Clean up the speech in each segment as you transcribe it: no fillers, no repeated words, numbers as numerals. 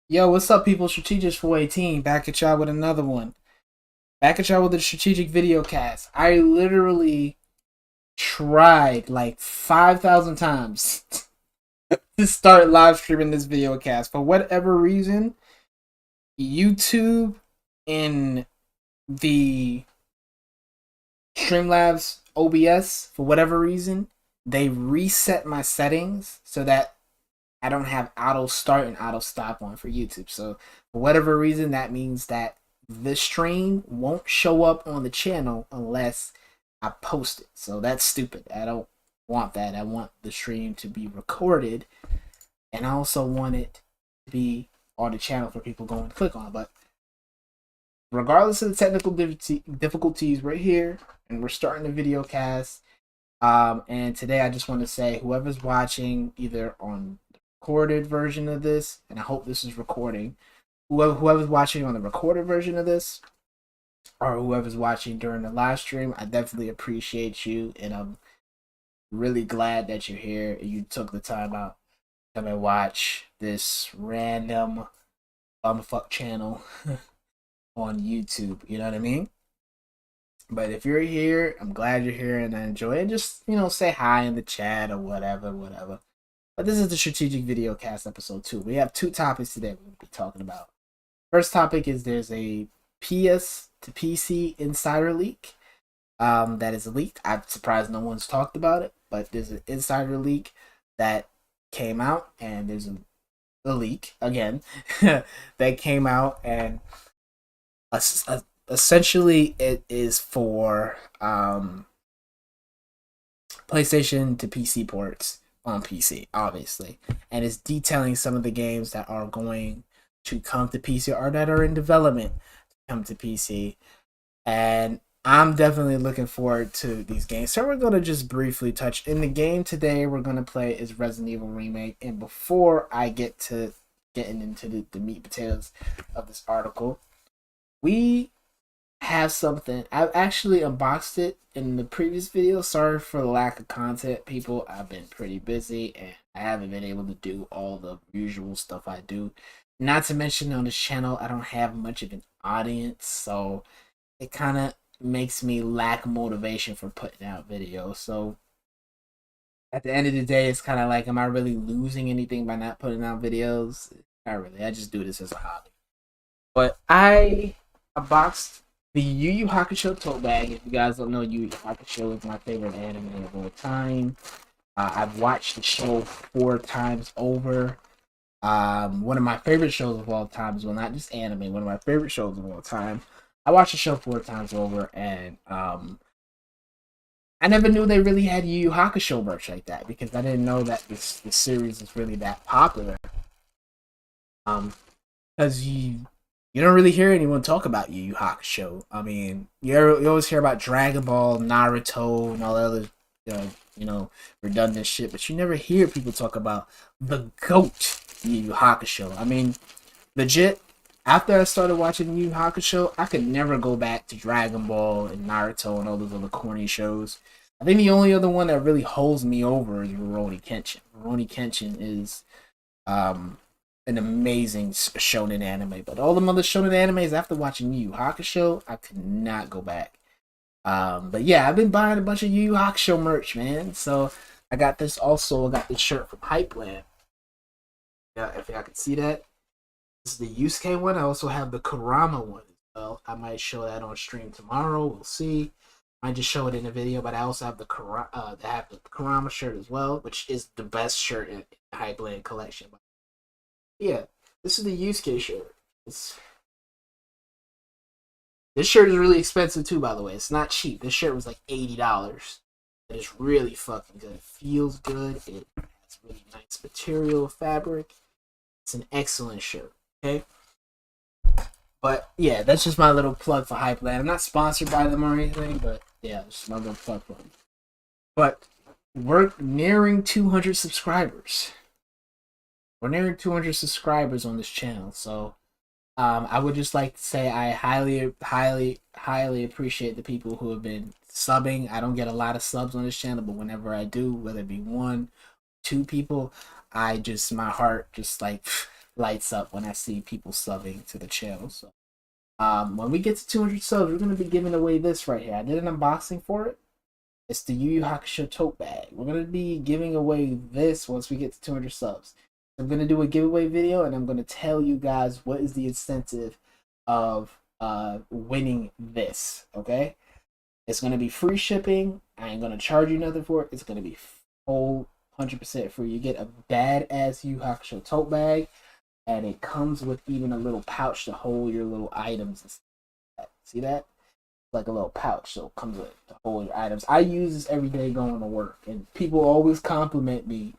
Yo, what's up, people? Strategist 418 back at y'all with another one. Back at y'all with a strategic video cast. I literally tried like 5,000 times to start live streaming this video cast. For whatever reason, YouTube and the Streamlabs OBS, for whatever reason, they reset my settings so that I don't have auto start and auto stop on for YouTube. So for whatever reason, that means that the stream won't show up on the channel unless I post it. So that's stupid. I don't want that. I want the stream to be recorded, and I also want it to be on the channel for people going to click on. But regardless of the technical difficulties, we're here and we're starting the video cast. And today I just want to say, whoever's watching either on recorded version of this, and I hope this is recording, whoever's watching on the recorded version of this, or whoever's watching during the live stream, I definitely appreciate you, and I'm really glad that you're here and you took the time out to come and watch this random bumfuck channel on YouTube. You know what I mean? But if you're here, I'm glad you're here and I enjoy it. Just, say hi in the chat or whatever. But this is the Strategic Video Cast episode 2. We have two topics today we're going to be talking about. First topic is there's a PS to PC insider leak that is leaked. I'm surprised no one's talked about it, but there's an insider leak that came out, and there's a leak, again, that came out, and essentially it is for PlayStation to PC ports on PC, obviously, and it's detailing some of the games that are going to come to PC or that are in development to come to PC. And I'm definitely looking forward to these games. So we're going to just briefly touch in the game today. We're going to play is Resident Evil Remake. And before I get to getting into the meat potatoes of this article, we have something. I've actually unboxed it in the previous video. Sorry for the lack of content, people. I've been pretty busy and I haven't been able to do all the usual stuff I do. Not to mention, on this channel, I don't have much of an audience, so it kind of makes me lack motivation for putting out videos. So at the end of the day, it's kind of like, am I really losing anything by not putting out videos? Not really. I just do this as a hobby. But I unboxed the Yu Yu Hakusho tote bag. If you guys don't know, Yu Yu Hakusho is my favorite anime of all time. I've watched the show 4 times over. One of my favorite shows of all time, well, not just anime, one of my favorite shows of all time. I watched the show 4 times over, and I never knew they really had Yu Yu Hakusho merch like that, because I didn't know that the series is really that popular. Because you don't really hear anyone talk about Yu Yu Hakusho. I mean, you always hear about Dragon Ball, Naruto, and all the other, redundant shit, but you never hear people talk about the GOAT, Yu Yu Hakusho. I mean, legit, after I started watching Yu Yu Hakusho, I could never go back to Dragon Ball and Naruto and all those other corny shows. I think the only other one that really holds me over is Rurouni Kenshin. Rurouni Kenshin is an amazing shonen anime, but all the other shonen animes, after watching Yu Yu Hakusho, I could not go back. But yeah, I've been buying a bunch of Yu Yu Hakusho merch, man. So I got this shirt from Hypeland. Yeah, if y'all can see that. This is the Yusuke one. I also have the Kurama one as well. I might show that on stream tomorrow. We'll see. I might just show it in the video, but I also have the Kurama shirt as well, which is the best shirt in the Hypeland collection. Yeah, this is the Yusuke shirt. This shirt is really expensive too, by the way. It's not cheap. This shirt was like $80. It is really fucking good. It feels good. It has really nice material, fabric. It's an excellent shirt. Okay? But yeah, that's just my little plug for Hypeland. I'm not sponsored by them or anything, but yeah, it's just my little plug for them. But we're nearing 200 subscribers. We're nearing 200 subscribers on this channel, so I would just like to say I highly appreciate the people who have been subbing. I don't get a lot of subs on this channel, but whenever I do, whether it be 1, 2 people, my heart just like lights up when I see people subbing to the channel. So when we get to 200 subs, we're gonna be giving away this right here. I did an unboxing for it. It's the Yu Yu Hakusho tote bag. We're gonna be giving away this once we get to 200 subs. I'm gonna do a giveaway video, and I'm gonna tell you guys what is the incentive of winning this. Okay, it's gonna be free shipping. I ain't gonna charge you nothing for it. It's gonna be full 100% free. You get a badass Yu Yu Hakusho tote bag, and it comes with even a little pouch to hold your little items. See that? Like a little pouch, so it comes with to hold your items. I use this every day going to work, and people always compliment me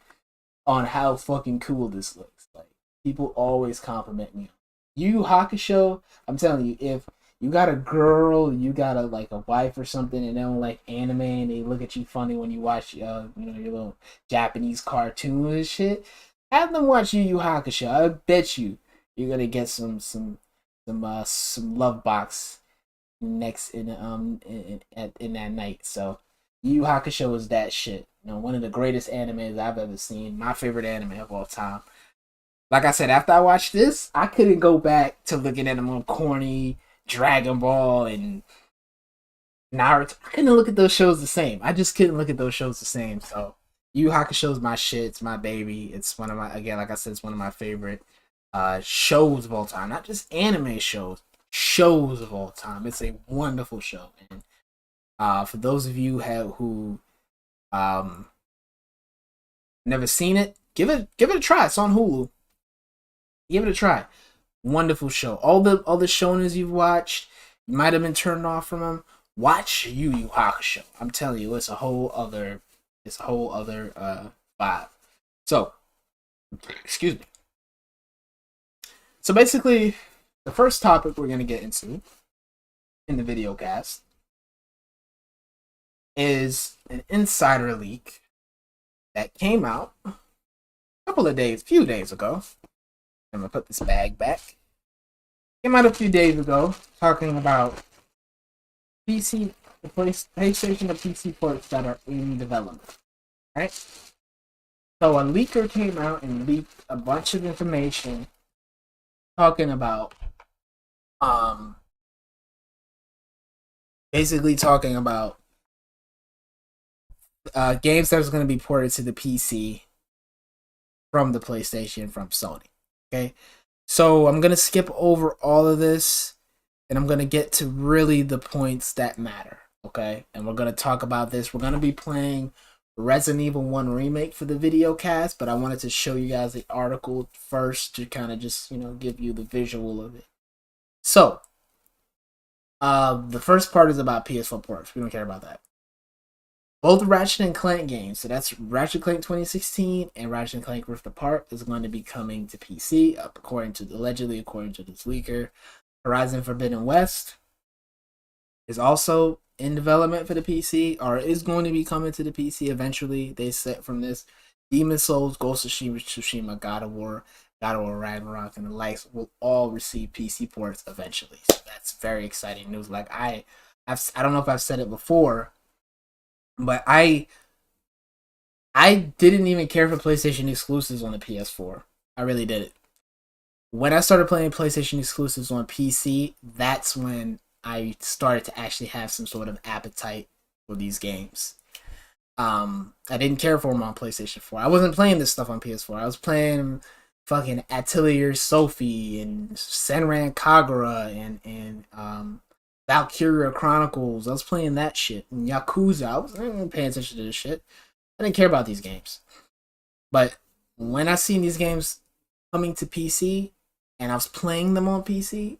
on how fucking cool this looks. Like, people always compliment me. Yu Yu Hakusho, I'm telling you, if you got a girl, you got a wife or something, and they don't like anime, and they look at you funny when you watch your little Japanese cartoons and shit, have them watch Yu Yu Hakusho. I bet you're gonna get some love box next in that night. So Yu Yu Hakusho is that shit. One of the greatest animes I've ever seen. My favorite anime of all time. Like I said, after I watched this, I couldn't go back to looking at them on corny Dragon Ball and Naruto. I couldn't look at those shows the same. I just couldn't look at those shows the same. So Yu Yu Hakusho is my shit. It's my baby. It's one of my, again, like I said, it's one of my favorite shows of all time. Not just anime shows of all time. It's a wonderful show. And for those of you who never seen it, give it a try. It's on Hulu. Give it a try. Wonderful show. All the shonens you've watched, you might have been turned off from them. Watch Yu Yu Hakusho. I'm telling you, it's a whole other vibe. So, excuse me. So basically, the first topic we're gonna get into in the video cast is an insider leak that came out a few days ago. I'm gonna put this bag back. Came out a few days ago talking about PlayStation and PC ports that are in development. Right? So a leaker came out and leaked a bunch of information talking about basically talking about games that was going to be ported to the PC from the PlayStation from Sony. Okay, so I'm going to skip over all of this, and I'm going to get to really the points that matter. Okay, and we're going to talk about this. We're going to be playing Resident Evil 1 Remake for the video cast, but I wanted to show you guys the article first to kind of just, give you the visual of it. So, the first part is about PS4 ports. We don't care about that. Both Ratchet and Clank games, so that's Ratchet Clank 2016 and Ratchet and Clank Rift Apart, is going to be coming to PC, allegedly according to this leaker. Horizon Forbidden West is also in development for the PC, or is going to be coming to the PC eventually. They said from this, Demon's Souls, Ghost of Tsushima, God of War Ragnarok, and the likes will all receive PC ports eventually. So that's very exciting news. Like I don't know if I've said it before, but I didn't even care for PlayStation exclusives on the PS4. I really didn't. When I started playing PlayStation exclusives on PC, that's when I started to actually have some sort of appetite for these games. I didn't care for them on PlayStation 4. I wasn't playing this stuff on PS4. I was playing fucking Atelier Sophie and Senran Kagura and Valkyria Chronicles. I was playing that shit. And Yakuza. I wasn't paying attention to this shit. I didn't care about these games. But when I seen these games coming to PC and I was playing them on PC,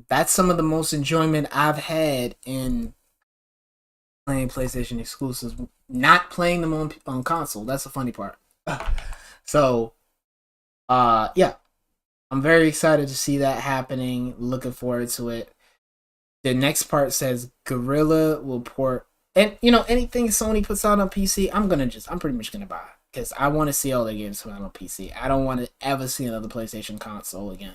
that's some of the most enjoyment I've had in playing PlayStation exclusives. Not playing them on console. That's the funny part. So, yeah. I'm very excited to see that happening. Looking forward to it. The next part says Guerrilla will port, and anything Sony puts out on PC, I'm pretty much gonna buy, because I want to see all their games come out on PC. I don't want to ever see another PlayStation console again.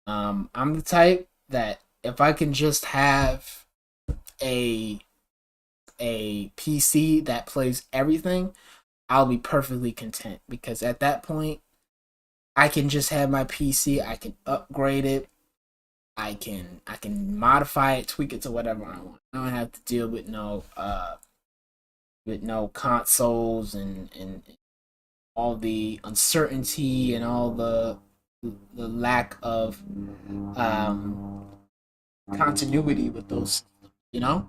I'm the type that if I can just have a PC that plays everything, I'll be perfectly content, because at that point, I can just have my PC. I can upgrade it. I can modify it, tweak it to whatever I want. I don't have to deal with no consoles and all the uncertainty and all the lack of um, continuity with those. You know.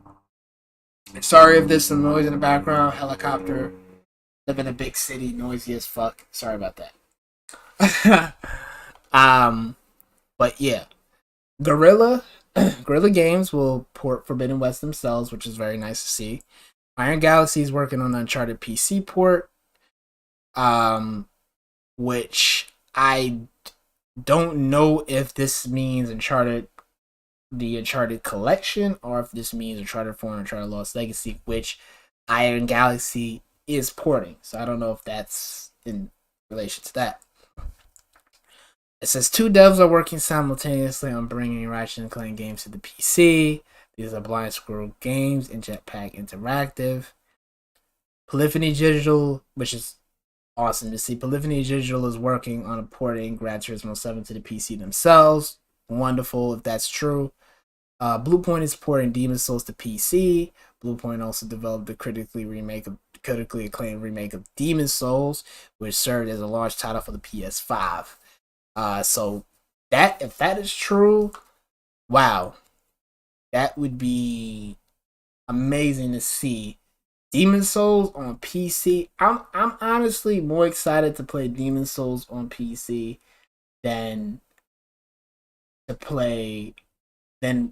Sorry if there's some noise in the background. Helicopter. Live in a big city, noisy as fuck. Sorry about that. um, but yeah, Gorilla Gorilla Games will port Forbidden West themselves, which is very nice to see. Iron Galaxy is working on Uncharted PC port, um, which I don't know if this means the Uncharted collection, or if this means Uncharted 4 and Uncharted Lost Legacy, which Iron Galaxy is porting. So I don't know if that's in relation to that. It says 2 devs are working simultaneously on bringing Ratchet and Clank games to the PC. These are Blind Squirrel Games and Jetpack Interactive. Polyphony Digital, which is awesome to see. Polyphony Digital is working on porting Gran Turismo 7 to the PC themselves. Wonderful if that's true. Bluepoint is porting Demon's Souls to PC. Bluepoint also developed the critically acclaimed remake of Demon's Souls, which served as a launch title for the PS5. So that, if that is true, wow, that would be amazing to see. Demon's Souls on PC. I'm honestly more excited to play Demon's Souls on PC than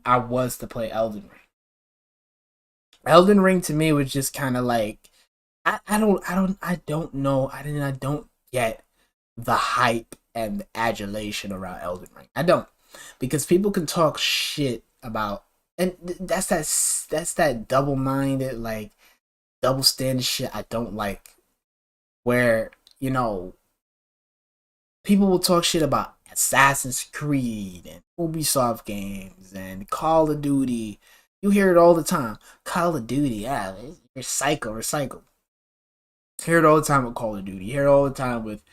I was to play Elden Ring. Elden Ring to me was just kind of like I don't know. I don't get the hype and the adulation around Elden Ring. I don't, because people can talk shit about, and that's that double minded, like double standard shit I don't like, where people will talk shit about Assassin's Creed and Ubisoft games and Call of Duty. You hear it all the time. Call of Duty, yeah, recycle. You hear it all the time with Call of Duty. You hear it all the time with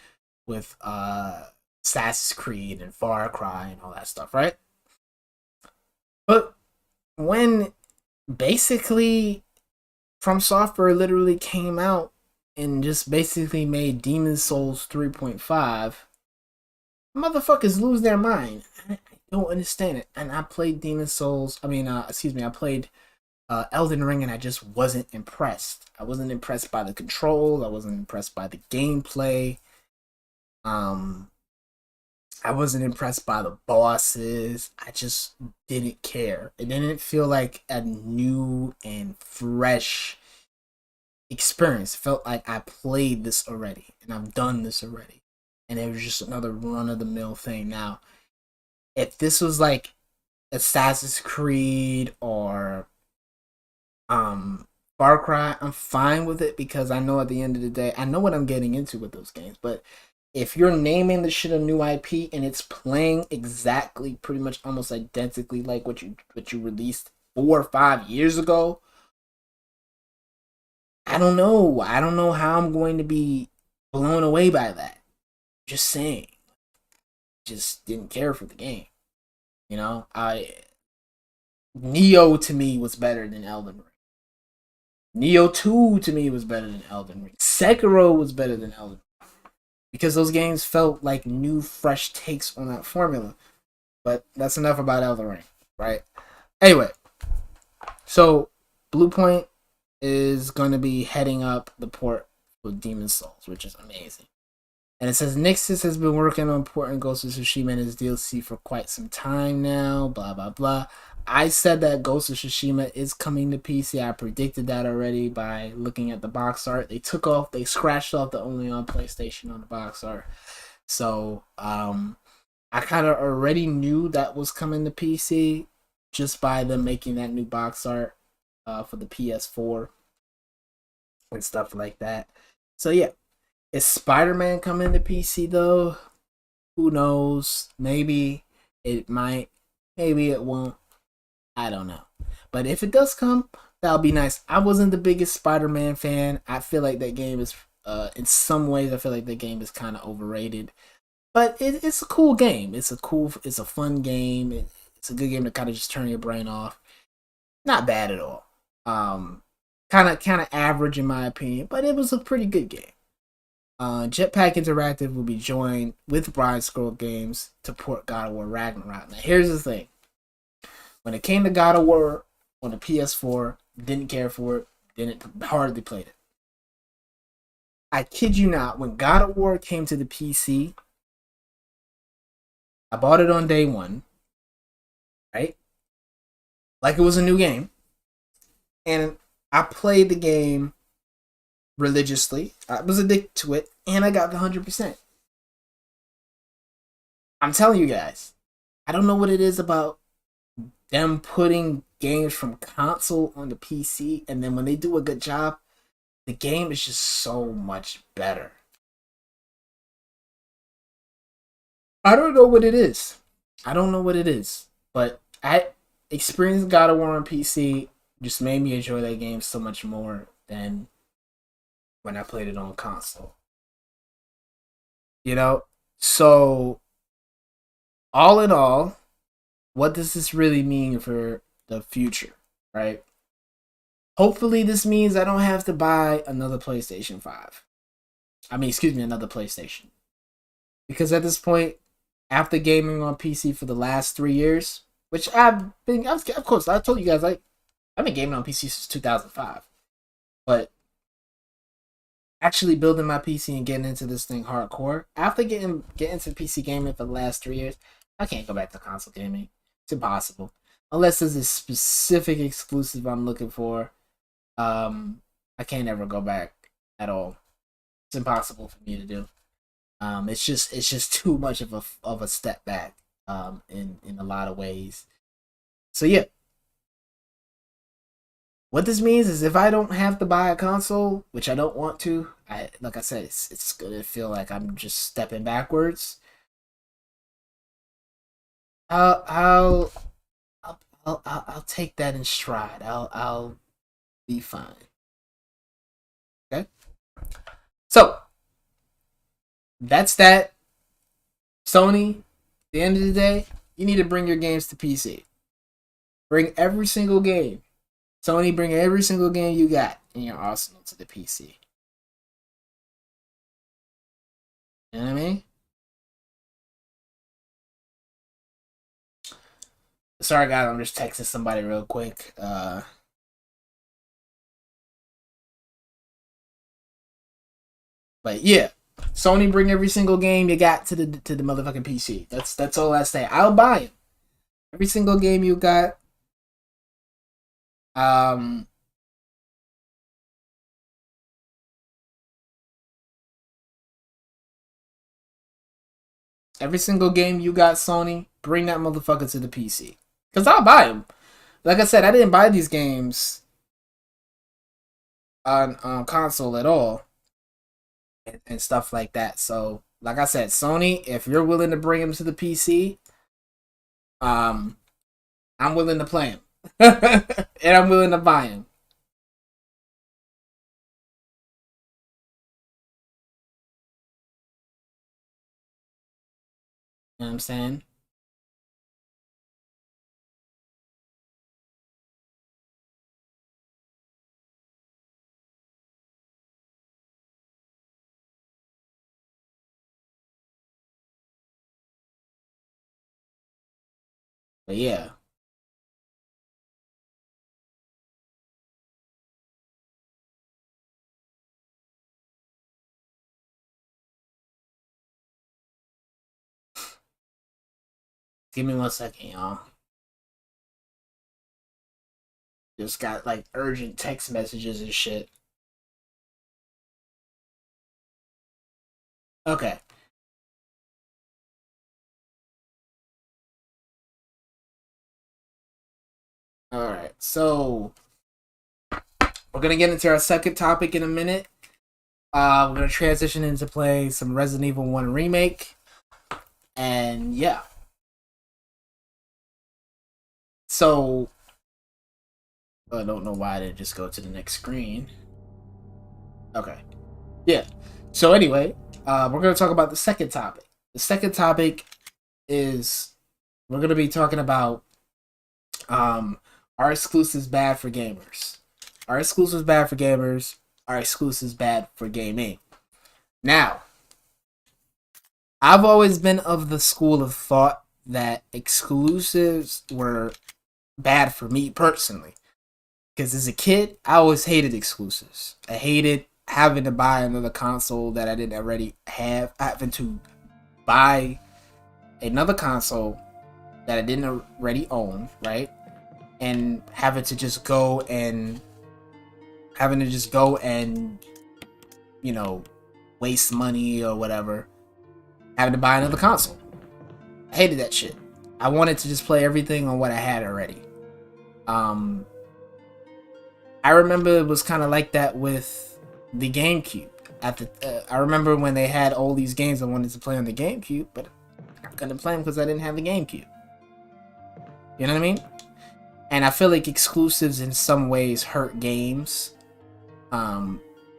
Assassin's Creed and Far Cry and all that stuff, right? But when basically From Software literally came out and just basically made Demon's Souls 3.5, motherfuckers lose their mind. I don't understand it. And I played Demon's Souls. I played Elden Ring, and I just wasn't impressed. I wasn't impressed by the control. I wasn't impressed by the gameplay. I wasn't impressed by the bosses. I just didn't care. It didn't feel like a new and fresh experience. It felt like I played this already and I've done this already. And it was just another run of the mill thing. Now, if this was like Assassin's Creed or Far Cry, I'm fine with it, because I know at the end of the day, I know what I'm getting into with those games. But if you're naming the shit a new IP and it's playing exactly, pretty much almost identically like what you released 4 or 5 years ago, I don't know. I don't know how I'm going to be blown away by that. Just saying. Just didn't care for the game. Neo to me was better than Elden Ring. Neo 2 to me was better than Elden Ring. Sekiro was better than Elden Ring, because those games felt like new, fresh takes on that formula. But that's enough about Elden Ring, right? Anyway, so Bluepoint is going to be heading up the port for Demon's Souls, which is amazing. And it says Nixxes has been working on porting Ghost of Tsushima and his DLC for quite some time now, blah, blah, blah. I said that Ghost of Tsushima is coming to PC. I predicted that already by looking at the box art. They scratched off the only on PlayStation on the box art. So, I kind of already knew that was coming to PC just by them making that new box art for the PS4 and stuff like that. So, yeah. Is Spider-Man coming to PC though? Who knows? Maybe it might. Maybe it won't. I don't know. But if it does come, that'll be nice. I wasn't the biggest Spider-Man fan. I feel like that game is, in some ways, I feel like the game is kind of overrated. but it's a cool game. It's a fun game. It's a good game to kind of just turn your brain off. Not bad at all. Kind of average in my opinion, but it was a pretty good game. Jetpack Interactive will be joined with Brian Scroll Games to port God of War Ragnarok. Now, here's the thing: when it came to God of War on the PS4, didn't care for it, didn't hardly played it. I kid you not, when God of War came to the PC, I bought it on day one, right? Like it was a new game, and I played the game religiously. I was addicted to it, and I got the 100%. I'm telling you guys, I don't know what it is about them putting games from console on the PC, and then when they do a good job, the game is just so much better. I don't know what it is. I don't know what it is, but I experienced God of War on PC just made me enjoy that game so much more than when I played it on console. You know? So, all in all, what does this really mean for the future, right? Hopefully, this means I don't have to buy another PlayStation 5. Excuse me, another PlayStation. Because at this point, after gaming on PC for the last 3 years, which of course, I told you guys, I've been gaming on PC since 2005. But actually building my PC and getting into this thing hardcore, after getting into PC gaming for the last 3 years, I can't go back to console gaming. It's impossible. Unless there's a specific exclusive I'm looking for, I can't ever go back at all. It's impossible for me to do. It's just too much of a step back in a lot of ways. So yeah. What this means is if I don't have to buy a console, which I don't want to, like I said, it's gonna feel like I'm just stepping backwards. I'll I'll I'll take that in stride. I'll be fine. Okay. So that's that. Sony. At the end of the day, you need to bring your games to PC. Bring every single game. Sony, bring every single game you got in your arsenal to the PC. You know what I mean? Sorry, guys, I'm just texting somebody real quick. But yeah, Sony, bring every single game you got to the motherfucking PC. That's all I say. I'll buy it. Every single game you got. Every single game you got, Sony, bring that motherfucker to the PC. Because I'll buy them. Like I said, I didn't buy these games on console at all. And stuff like that. So, like I said, Sony, if you're willing to bring them to the PC, I'm willing to play them. And I'm willing to buy them. You know what I'm saying? But yeah. Give me 1 second, y'all. Just got like urgent text messages and shit. Okay. Alright. So we're gonna get into our second topic in a minute. We're gonna transition into play some Resident Evil 1 remake. And yeah. So I don't know why I didn't just go to the next screen. Okay. Yeah. So anyway, we're gonna talk about the second topic. The second topic is we're gonna be talking about um are exclusives bad for gamers? Are exclusives bad for gamers? Are exclusives bad for gaming? Now, I've always been of the school of thought that exclusives were bad for me personally. Because as a kid, I always hated exclusives. I hated having to buy another console that I didn't already have, having to buy another console that I didn't already own, right? And having to just go and you know waste money or whatever, having to buy another console. I hated that shit. I wanted to just play everything on what I had already. Um, I remember it was kind of like that with the GameCube. I remember when they had all these games I wanted to play on the GameCube, but I couldn't play them because I didn't have the GameCube. You know what I mean? And I feel like exclusives in some ways hurt games. I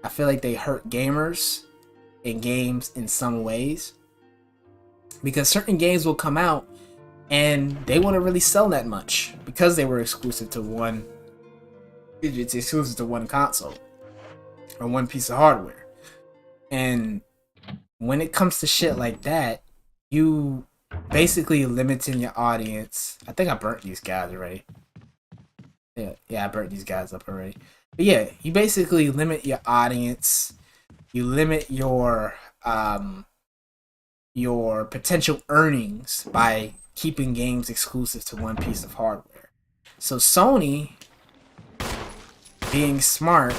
feel like they hurt gamers and games in some ways, because certain games will come out and they wouldn't really sell that much because they were exclusive to one. It's exclusive to one console or one piece of hardware. And when it comes to shit like that, you basically limiting your audience. I think I burnt these guys already. Yeah, I burnt these guys up already. But yeah, you basically limit your audience. You limit your potential earnings by keeping games exclusive to one piece of hardware. So Sony, being smart,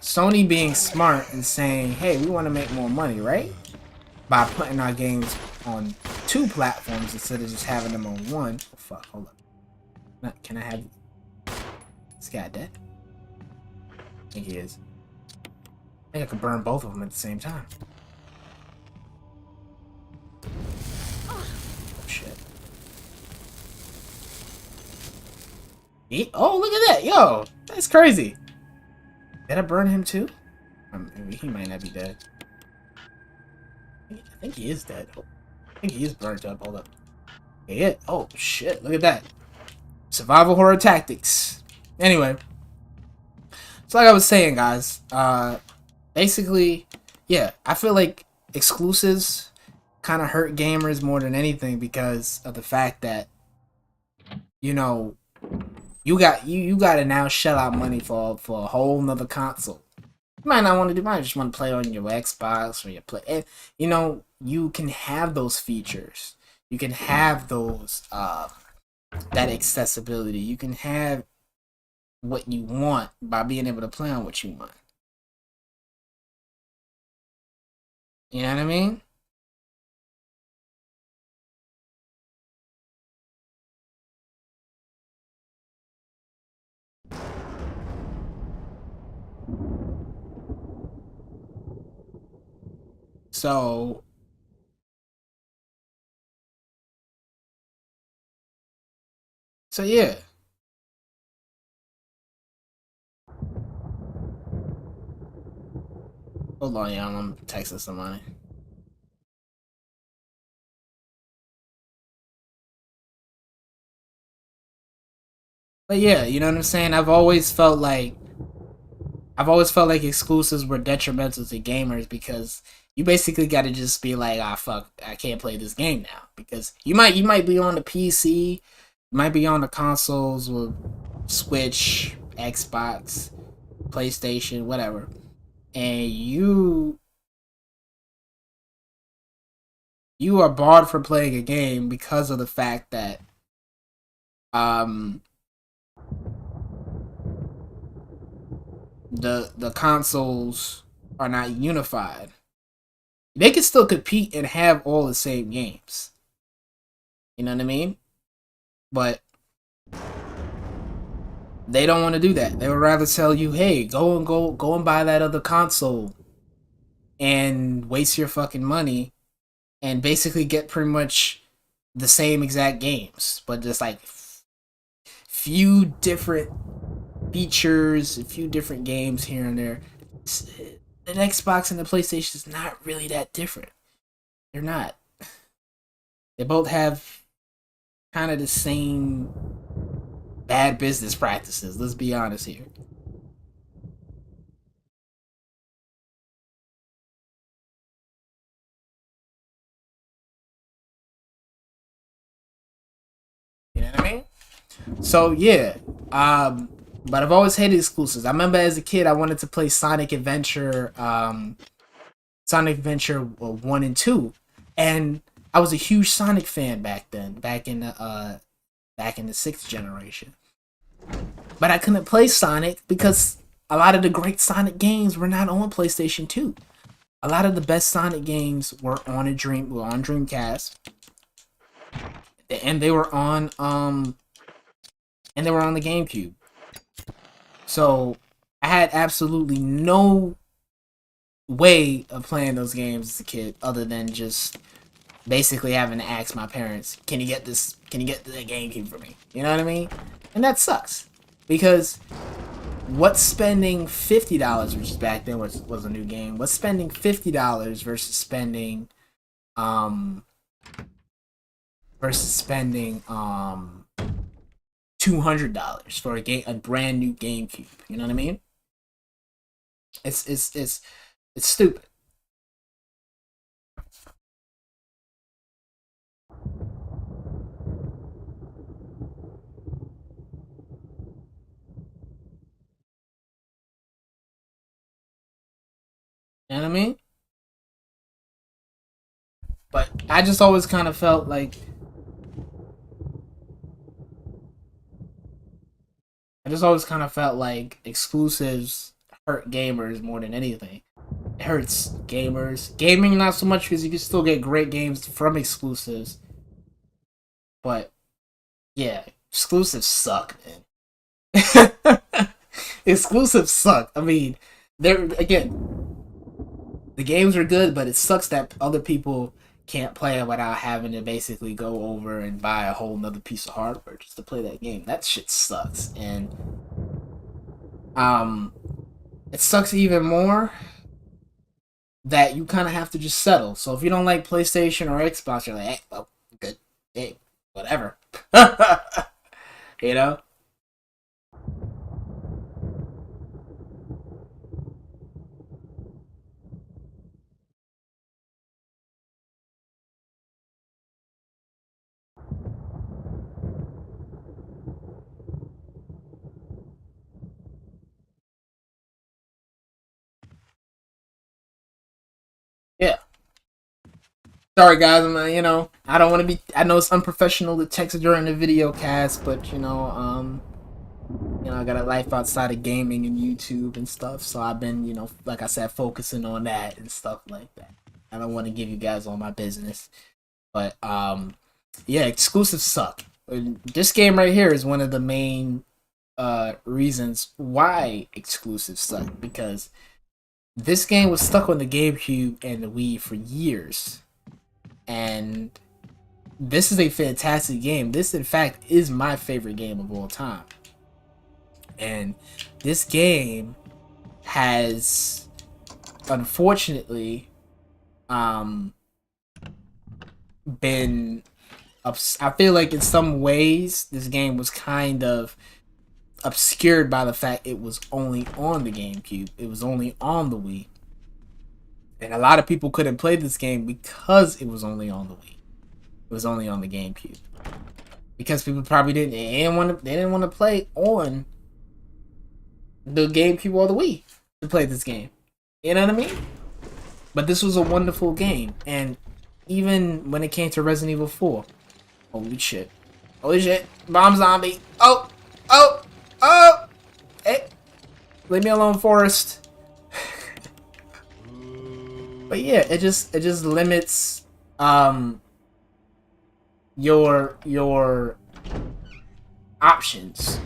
Sony being smart and saying, hey, we want to make more money, right? By putting our games on 2 platforms instead of just having them on 1. Oh, fuck, hold up. Can I have this guy dead? I think he is. I think I could burn both of them at the same time. Oh, shit. Oh, look at that. Yo, that's crazy. Did I burn him too? Maybe he might not be dead. I think he is dead. I think he is burnt up. Hold up. Yeah. Oh, shit. Look at that. Survival horror tactics. Anyway. So like I was saying, guys. Basically, yeah. I feel like exclusives kind of hurt gamers more than anything because of the fact that, you know, you gotta now shell out money for a whole nother console. You might not want to do. You might just want to play on your Xbox or your play. And, you know, you can have those features. You can have those that accessibility. You can have what you want by being able to play on what you want. You know what I mean? So yeah. Hold on, y'all. I'm texting somebody. But yeah, you know what I'm saying? I've always felt like exclusives were detrimental to gamers because you basically got to just be like, ah, fuck, I can't play this game now because you might be on the PC, you might be on the consoles with Switch, Xbox, PlayStation, whatever, and you are barred from playing a game because of the fact that um the consoles are not unified. They can still compete and have all the same games. You know what I mean? But they don't want to do that. They would rather tell you, "Hey, go and buy that other console and waste your fucking money and basically get pretty much the same exact games, but just like few different features, a few different games here and there." an Xbox and the PlayStation is not really that different. They're not. They both have kind of the same bad business practices. Let's be honest here. You know what I mean? So yeah, but I've always hated exclusives. I remember as a kid, I wanted to play Sonic Adventure 1 and 2, and I was a huge Sonic fan back then, back in the sixth generation. But I couldn't play Sonic because a lot of the great Sonic games were not on PlayStation 2. A lot of the best Sonic games were on Dreamcast, and they were on the GameCube. So I had absolutely no way of playing those games as a kid other than just basically having to ask my parents, can you get the GameCube for me? You know what I mean? And that sucks. Because what's spending $50, which is back then was a new game, what's spending $50 versus spending $200 for a brand new GameCube. You know what I mean? It's stupid. You know what I mean? But I just always kind of felt like exclusives hurt gamers more than anything. It hurts gamers. Gaming not so much because you can still get great games from exclusives. But yeah, exclusives suck, man. Exclusives suck. I mean, they're again, the games are good, but it sucks that other people can't play it without having to basically go over and buy a whole nother piece of hardware just to play that game. That shit sucks. And um it sucks even more that you kind of have to just settle. So if you don't like PlayStation or Xbox, you're like, hey, well, good, hey, whatever. You know? Yeah. Sorry, guys. I don't want to be. I know it's unprofessional to text during the video cast, but I got a life outside of gaming and YouTube and stuff. So I've been, like I said, focusing on that and stuff like that. I don't want to give you guys all my business, but yeah, exclusives suck. This game right here is one of the main reasons why exclusives suck, because this game was stuck on the GameCube and the Wii for years, and this is a fantastic game. This, in fact, is my favorite game of all time. And this game has, unfortunately, been I feel like in some ways this game was kind of obscured by the fact it was only on the GameCube. It was only on the Wii. And a lot of people couldn't play this game because it was only on the Wii. It was only on the GameCube. Because people probably didn't want to play on the GameCube or the Wii to play this game. You know what I mean? But this was a wonderful game, and even when it came to Resident Evil 4, holy shit. Holy shit. Bomb zombie. Oh! Oh! Oh! Hey! Leave me alone, Forrest. But yeah, it just limits your options.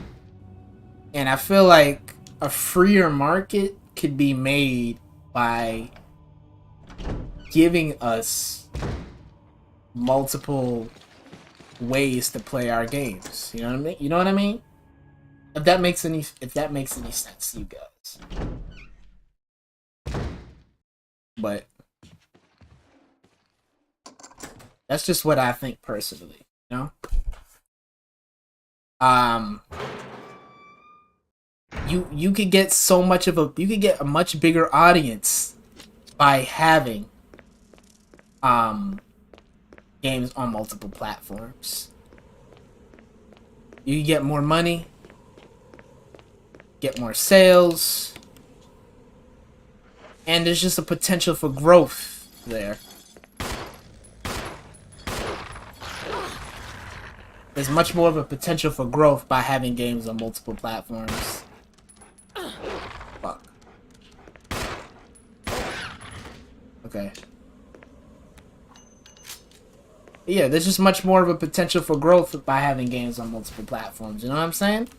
And I feel like a freer market could be made by giving us multiple ways to play our games. You know what I mean? You know what I mean? If that makes any sense to you guys. But that's just what I think personally, you know? You could get so much of you could get a much bigger audience by having games on multiple platforms. You get more money, get more sales, and there's just a potential for growth there. There's much more of a potential for growth by having games on multiple platforms. Fuck. Okay. Yeah, there's just much more of a potential for growth by having games on multiple platforms. You know what I'm saying?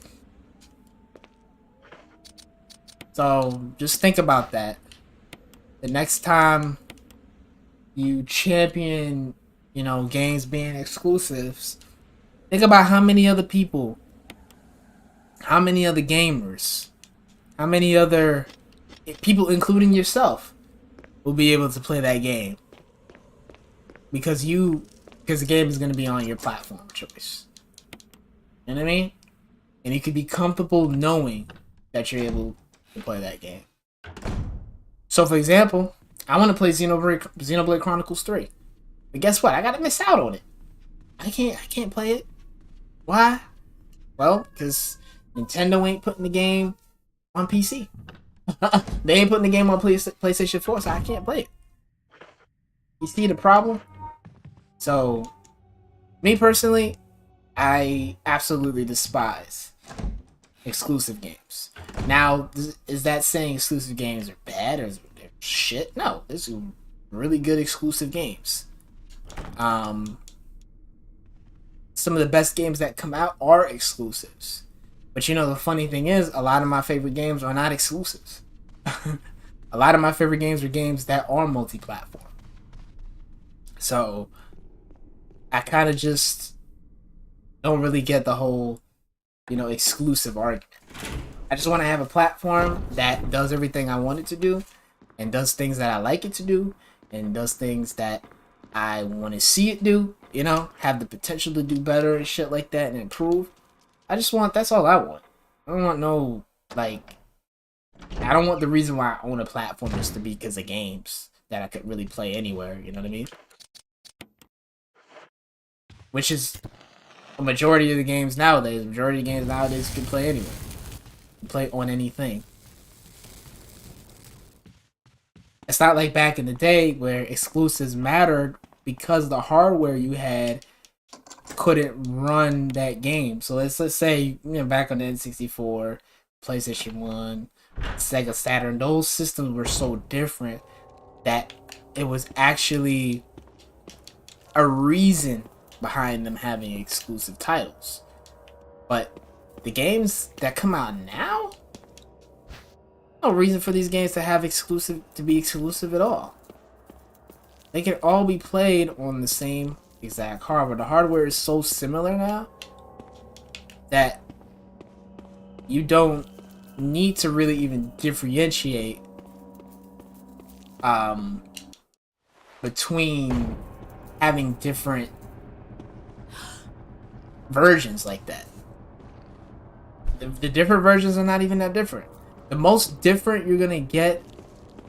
So, just think about that. The next time you champion, you know, games being exclusives, think about how many other people, how many other gamers, how many other people, including yourself, will be able to play that game. Because the game is going to be on your platform of choice. You know what I mean? And you could be comfortable knowing that you're able to play that game. So, for example, I want to play Xenoblade Chronicles 3. But guess what? I got to miss out on it. I can't play it. Why? Well, because Nintendo ain't putting the game on PC. They ain't putting the game on PlayStation 4, so I can't play it. You see the problem? So, me personally, I absolutely despise exclusive games. Now, is that saying exclusive games are bad or they're shit? No, there's really good exclusive games. Some of the best games that come out are exclusives. But you know, the funny thing is, a lot of my favorite games are not exclusives. A lot of my favorite games are games that are multi-platform. So, I kind of just don't really get the whole, you know, exclusive argument. I just want to have a platform that does everything I want it to do, and does things that I like it to do, and does things that I want to see it do, you know, have the potential to do better and shit like that and improve. That's all I want. I don't want no, like, I don't want the reason why I own a platform just to be because of games that I could really play anywhere, you know what I mean? Which is a majority of the games nowadays. The majority of games nowadays you can play anywhere. You can play on anything. It's not like back in the day where exclusives mattered because the hardware you had couldn't run that game. So let's say, you know, back on the N64, PlayStation 1, Sega Saturn, those systems were so different that it was actually a reason behind them having exclusive titles. But the games that come out now, no reason for these games to be exclusive at all. They can all be played on the same exact hardware. The hardware is so similar now that you don't need to really even differentiate between having different versions like that. The different versions are not even that different. The most different you're gonna get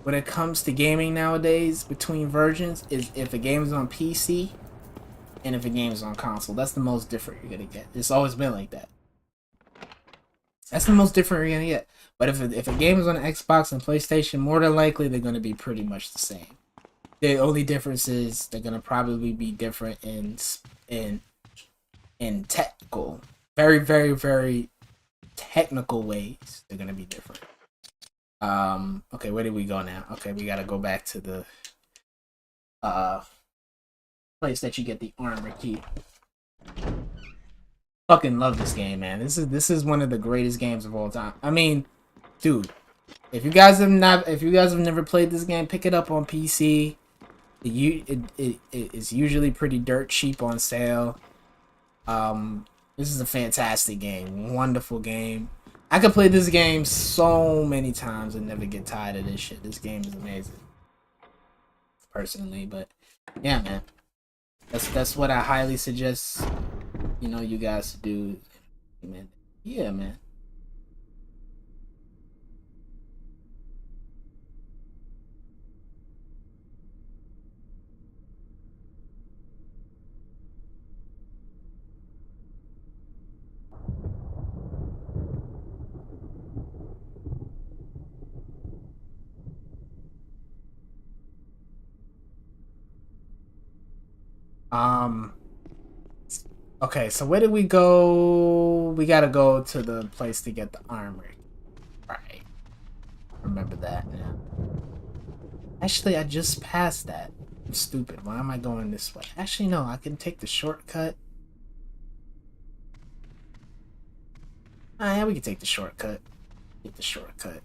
when it comes to gaming nowadays between versions is if a game is on PC and if a game is on console. That's the most different you're gonna get. It's always been like that. That's the most different you're gonna get. But if a game is on Xbox and PlayStation, more than likely they're gonna be pretty much the same. The only difference is they're gonna probably be different in technical, very, very, very technical ways. They're gonna be different. Okay, where did we go now? Okay, we gotta go back to the place that you get the armor key. Fucking love this game, man. This is one of the greatest games of all time. I mean, dude, if you guys have never played this game, pick it up on PC. It is usually pretty dirt cheap on sale. This is a fantastic game, wonderful game. I could play this game so many times and never get tired of this shit. This game is amazing. personally. But yeah, man, that's what I highly suggest. You know, you guys to do, man. Yeah, man. Um. Okay, so where did we go? We gotta go to the place to get the armor. Right. Remember that now. Actually, I just passed that. I'm stupid. Why am I going this way? Actually, no, I can take the shortcut. Ah, yeah, we can take the shortcut. Get the shortcut.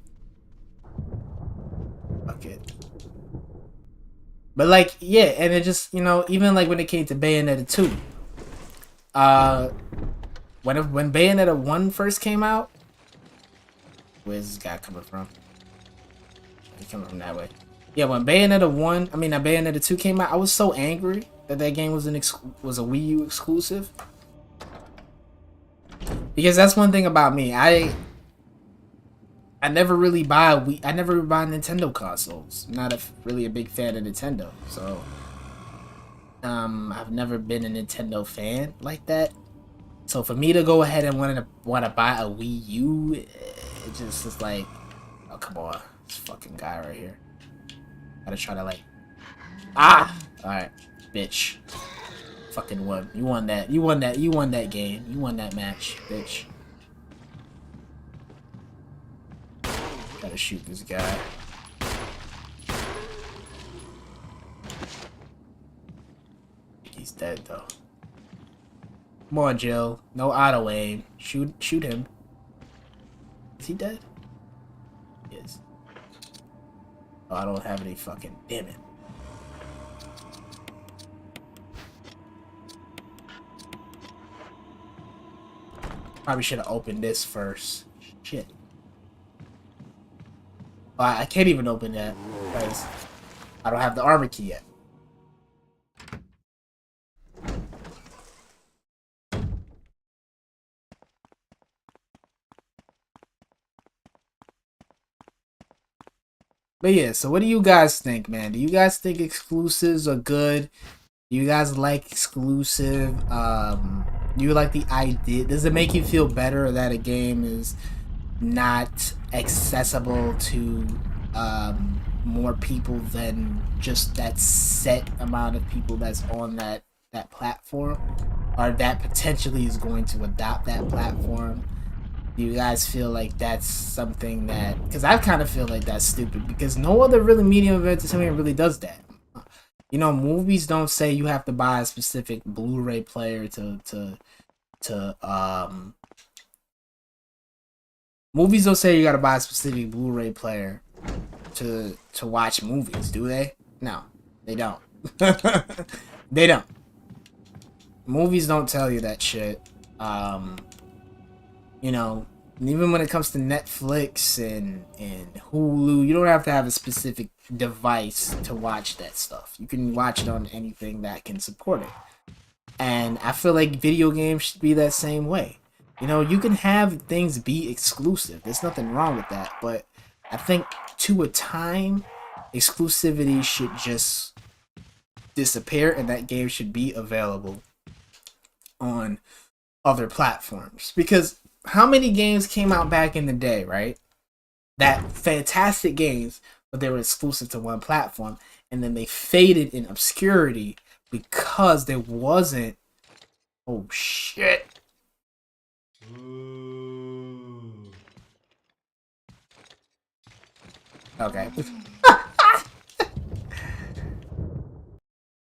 Fuck it. But like, yeah, and it just, you know, even like when it came to Bayonetta 2, uh, when Bayonetta 1 first came out, where's this guy coming from? He's coming from that way. Yeah, when Bayonetta 2 came out, I was so angry that that game was was a Wii U exclusive. Because that's one thing about me. I never really buy Nintendo consoles. I'm not really a big fan of Nintendo, so I've never been a Nintendo fan like that. So for me to go ahead and want to buy a Wii U, it just is like, oh come on, this fucking guy right here. Gotta try to like, all right, bitch, fucking won. You won that. You won that. You won that game. You won that match, bitch. Gotta shoot this guy. He's dead though. Come on, Jill. No auto aim. Shoot him. Is he dead? He is. Oh, I don't have any fucking. Damn it. Probably should have opened this first. Shit. Oh, I can't even open that because I don't have the armor key yet. But yeah, so what do you guys think, man? Do you guys think exclusives are good? Do you guys like exclusive? Do you like the idea? Does it make you feel better that a game is not accessible to more people than just that set amount of people that's on that platform, or that potentially is going to adopt that platform? Do you guys feel like that's something that, because I kind of feel like that's stupid, because no other really medium of entertainment really does that. You know, movies don't say you have to buy a specific Blu-ray player movies don't say you gotta buy a specific Blu-ray player to watch movies, do they? No, they don't. They don't. Movies don't tell you that shit. You know, even when it comes to Netflix and Hulu, you don't have to have a specific device to watch that stuff. You can watch it on anything that can support it. And I feel like video games should be that same way. You know, you can have things be exclusive. There's nothing wrong with that. But I think to a time, exclusivity should just disappear and that game should be available on other platforms. Because how many games came out back in the day, right? That fantastic games, but they were exclusive to one platform, and then they faded in obscurity because there wasn't. Oh shit! Okay.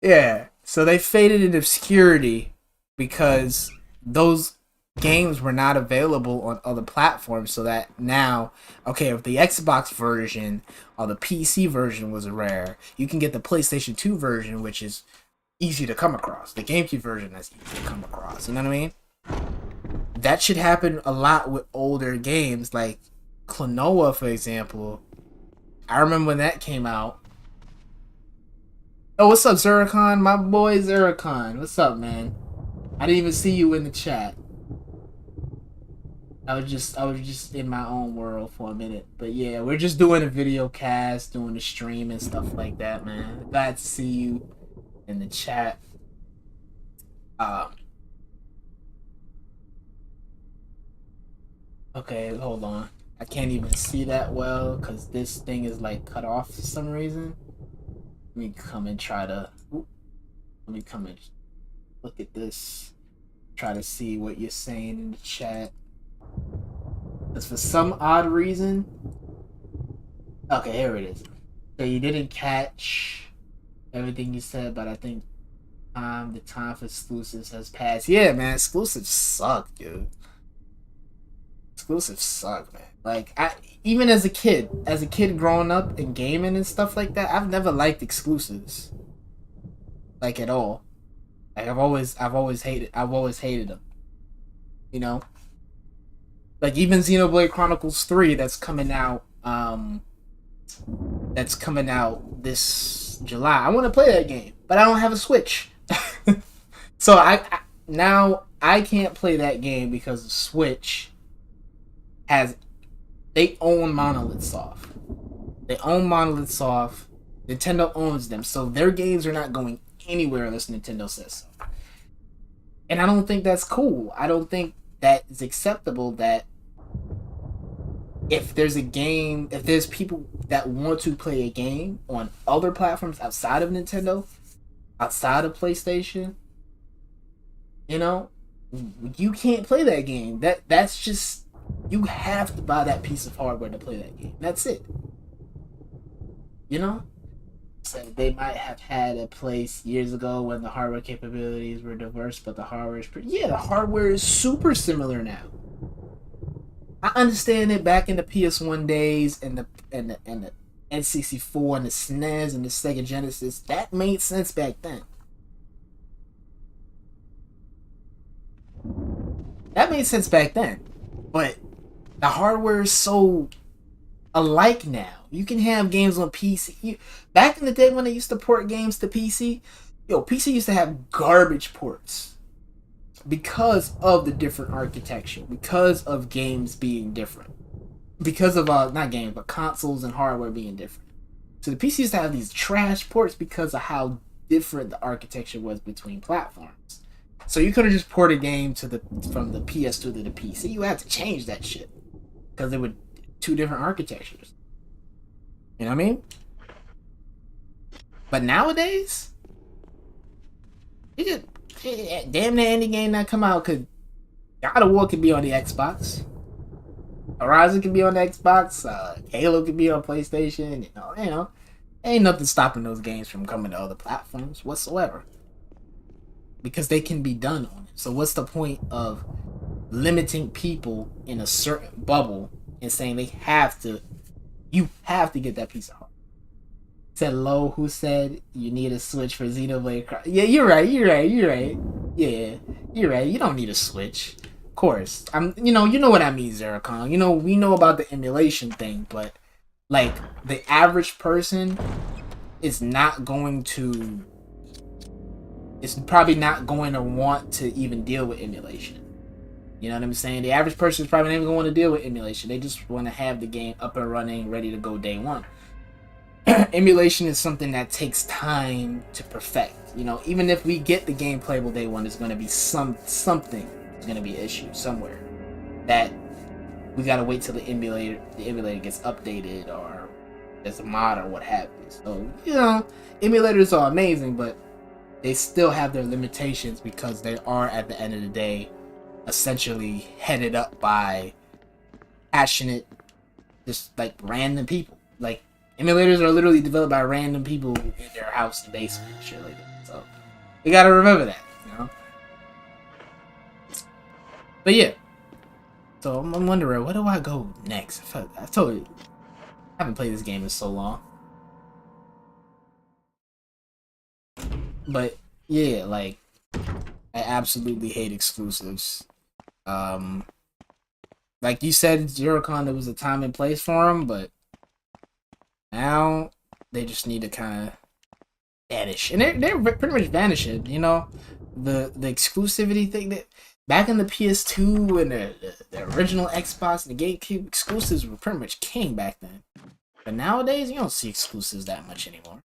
Yeah. So they faded in obscurity because those games were not available on other platforms, so that now, okay, if the Xbox version or the PC version was rare, you can get the PlayStation 2 version, which is easy to come across. The GameCube version that's easy to come across. You know what I mean? That should happen a lot with older games, like Klonoa, for example. I remember when that came out. Oh, what's up, Zeracon? My boy Zeracon. What's up, man? I didn't even see you in the chat. I was just in my own world for a minute. But yeah, we're just doing a video cast, doing a stream and stuff like that, man. Glad to see you in the chat. Um okay, hold on. I can't even see that well because this thing is like cut off for some reason. Let me come and try to let me come and look at this. Try to see what you're saying in the chat. Because for some odd reason. Okay, here it is. So you didn't catch everything you said, but I think the time for exclusives has passed. Yeah, man, exclusives suck, dude. Exclusives suck, man. Like I even as a kid growing up and gaming and stuff like that, I've never liked exclusives. Like at all. Like I've always hated them. You know? Like even Xenoblade Chronicles 3 that's coming out this July. I want to play that game, but I don't have a Switch. So now I can't play that game because the Switch has they own Monolith Soft. They own Monolith Soft. Nintendo owns them, so their games are not going anywhere unless Nintendo says so. And I don't think that's cool. I don't think that is acceptable that if there's people that want to play a game on other platforms outside of Nintendo, outside of PlayStation, you know, you can't play that game. That's just you have to buy that piece of hardware to play that game. That's it. You know? So they might have had a place years ago when the hardware capabilities were diverse, but the hardware is the hardware is super similar now. I understand it back in the PS1 days and the N64 and the SNES and the Sega Genesis. That made sense back then. That made sense back then. But the hardware is so alike now. You can have games on PC. Back in the day when they used to port games to PC, PC used to have garbage ports because of the different architecture, because of games being different, because of not games but consoles and hardware being different. So the PC used to have these trash ports because of how different the architecture was between platforms. So you could have just ported a game from the PS2 to the PC. You had to change that shit because they were two different architectures. You know what I mean? But nowadays, you just damn near any game that come out could God of War could be on the Xbox. Horizon could be on the Xbox. Halo could be on PlayStation. You know, ain't nothing stopping those games from coming to other platforms whatsoever because they can be done on it. So what's the point of limiting people in a certain bubble and saying you have to get that piece of hardware? Said Low, who said you need a Switch for Xenoblade. Yeah, you're right. Yeah, you're right. You don't need a Switch. Of course. you know what I mean, Zeracon. We know about the emulation thing, but like the average person is probably not going to want to even deal with emulation. You know what I'm saying? The average person is probably not even going to deal with emulation. They just want to have the game up and running, ready to go day one. Emulation is something that takes time to perfect. Even if we get the game playable day one, there's going to be something. There's going to be an issue somewhere that we got to wait till the emulator gets updated or there's a mod or what have you. So emulators are amazing, but they still have their limitations because they are, at the end of the day, essentially headed up by passionate, just like random people. Like emulators are literally developed by random people in their house and basement and shit like that. So you gotta remember that, But yeah. So I'm wondering, where do I go next? I told you, I haven't played this game in so long. But yeah, like I absolutely hate exclusives. Like you said, Zerocon, there was a time and place for them, but now they just need to kind of vanish, and they're pretty much vanishing. You know, the exclusivity thing that back in the PS2 and the original Xbox and the GameCube, exclusives were pretty much king back then. But nowadays, you don't see exclusives that much anymore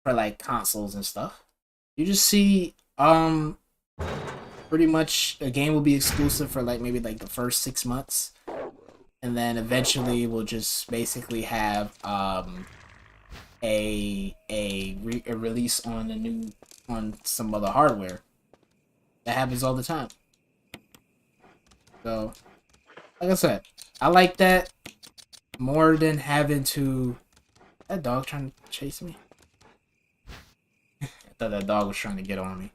for like consoles and stuff. You just see pretty much a game will be exclusive for like maybe like the first 6 months, and then eventually we'll just basically have a release on some other hardware. That happens all the time. So, like I said, I like that more than having to. That dog trying to chase me? I thought that dog was trying to get on me.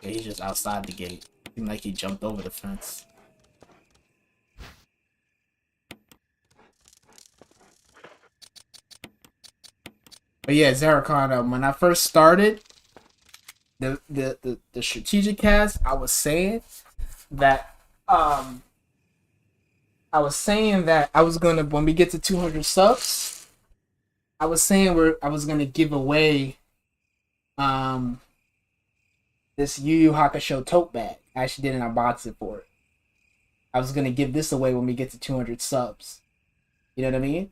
Yeah, he's just outside the gate. Seemed like he jumped over the fence. But yeah, Zaracon, when I first started the strategic cast, I was saying that I was gonna, when we get to 200 subs, I was saying I was gonna give away this Yu Yu Hakusho tote bag. I actually did an unboxing for it. I was gonna give this away when we get to 200 subs. You know what I mean?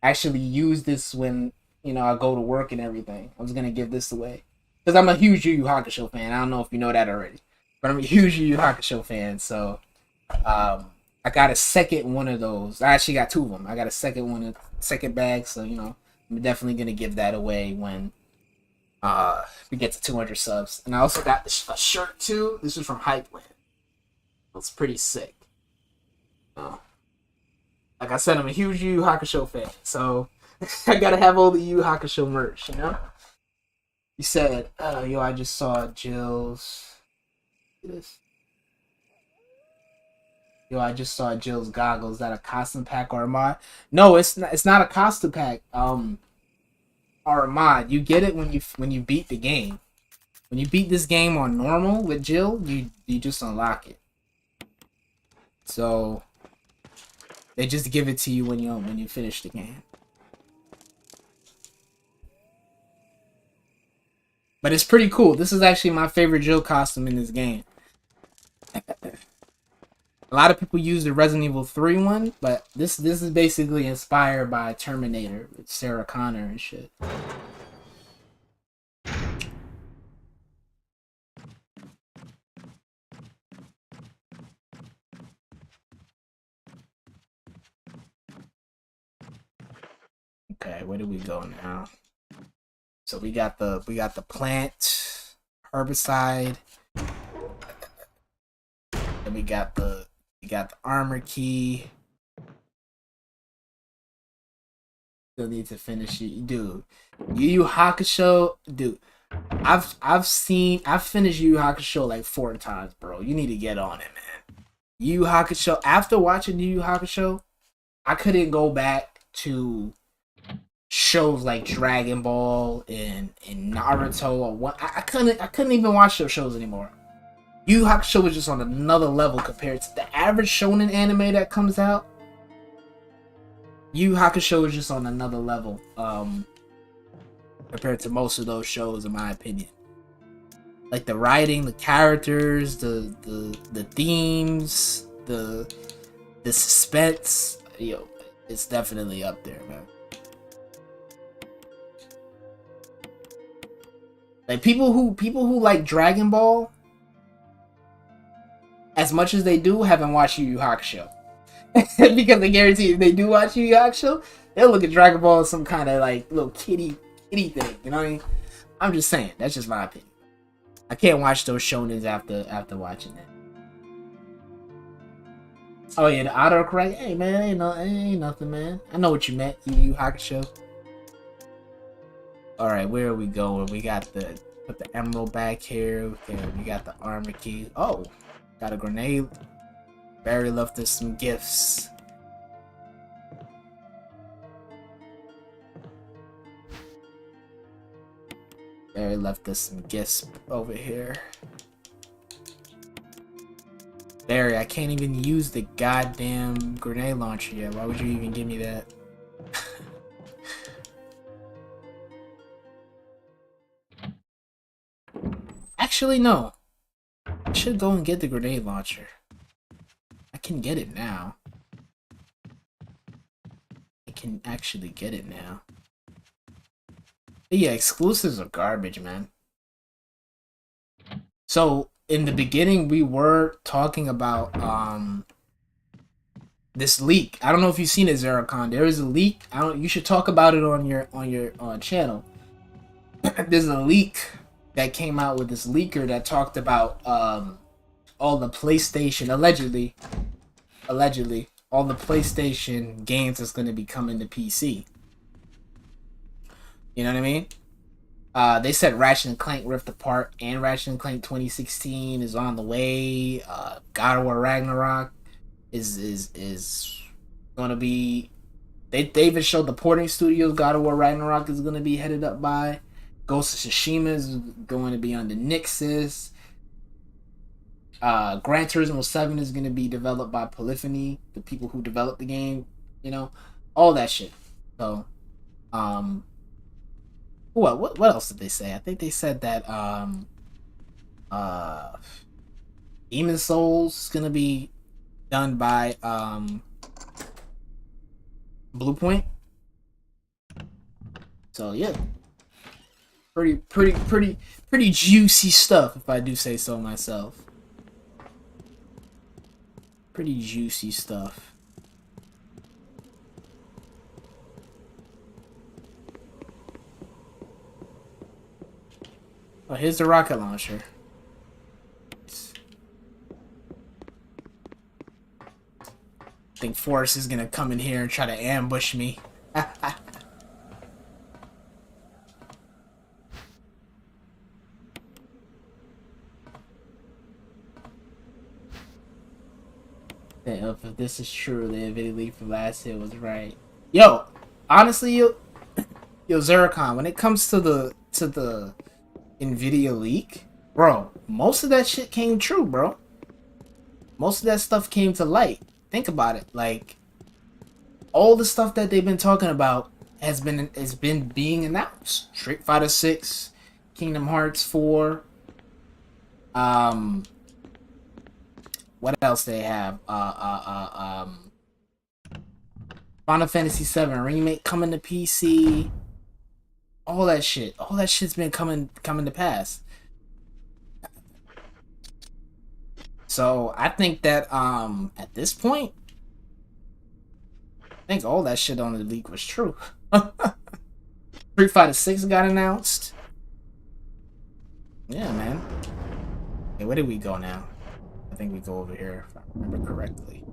Actually use this when, you know, I go to work and everything. I was gonna give this away because I'm a huge Yu Yu Hakusho fan. I don't know if you know that already, but I'm a huge Yu Yu Hakusho fan. So I got a second one of those. I actually got two of them. I got a second bag. So, you know, I'm definitely gonna give that away when we get to 200 subs. And I also got a shirt too. This is from Hypeland. It's pretty sick. Like I said, I'm a huge Yu Yu Hakusho fan, so I gotta have all the Yu Yu Hakusho merch, you know? He said, yo, I just saw Jill's... Yo, I just saw Jill's goggles. Is that a costume pack or a mod? No, it's not a costume pack. Or a mod. You get it when you beat the game. When you beat this game on normal with Jill, you just unlock it. So they just give it to you when you finish the game. But it's pretty cool. This is actually my favorite Jill costume in this game. A lot of people use the Resident Evil 3 one, but this is basically inspired by Terminator with Sarah Connor and shit. Okay, where do we go now? So we got the plant herbicide, and we got the armor key. Still need to finish it, dude. Yu Yu Hakusho, dude. I've finished Yu Yu Hakusho like 4 times, bro. You need to get on it, man. Yu Yu Hakusho. After watching Yu Yu Hakusho, I couldn't go back to shows like Dragon Ball and Naruto or what. I couldn't even watch those shows anymore. Yu Yu Hakusho was just on another level compared to the average shonen anime that comes out. Yu Yu Hakusho is just on another level compared to most of those shows, in my opinion. Like the writing, the characters, the themes, the suspense, yo, it's definitely up there, man. Like people who like Dragon Ball as much as they do haven't watched Yu Yu Hakusho. Because I guarantee if they do watch Yu Yu Hakusho, they'll look at Dragon Ball as some kind of like little kitty thing, you know what I mean? I'm just saying, that's just my opinion. I can't watch those shonens after watching that. Oh yeah, the autocorrect. Hey man, ain't nothing, man. I know what you meant, Yu Yu Hakusho. All right, where are we going? We got put the emerald back here. Okay, we got the armor key. Oh, got a grenade. Barry left us some gifts. Barry left us some gifts over here. Barry, I can't even use the goddamn grenade launcher yet. Why would you even give me that? Actually, no. I should go and get the grenade launcher. I can get it now. I can actually get it now. But yeah, exclusives are garbage, man. So in the beginning, we were talking about this leak. I don't know if you've seen it, Zeracon. There is a leak. You should talk about it on your channel. There's a leak that came out with this leaker that talked about all the PlayStation allegedly all the PlayStation games that's going to be coming to PC. You know what I mean? They said Ratchet and Clank Rift Apart and Ratchet and Clank 2016 is on the way. God of War Ragnarok is going to be. They even showed the porting studios God of War Ragnarok is going to be headed up by. Ghost of Tsushima is going to be on the Nixxes. Gran Turismo 7 is going to be developed by Polyphony, the people who developed the game. You know, all that shit. So, what else did they say? I think they said that Demon Souls is gonna be done by Bluepoint. So yeah, pretty juicy stuff, if I do say so myself. Pretty juicy stuff. Oh, here's the rocket launcher. I think Forrest is gonna come in here and try to ambush me. If this is true, the NVIDIA leak from last year was right. Yo, honestly, yo, Zeracon, when it comes to the NVIDIA leak, bro, most of that shit came true, bro. Most of that stuff came to light. Think about it. Like, all the stuff that they've been talking about has been being announced. Street Fighter 6, Kingdom Hearts 4, what else they have? Final Fantasy 7 remake coming to PC. All that shit's been coming to pass. So I think that at this point, I think all that shit on the leak was true. Street Fighter 6 got announced. Yeah, man. Okay, where did we go now? I think we go over here, if I remember correctly.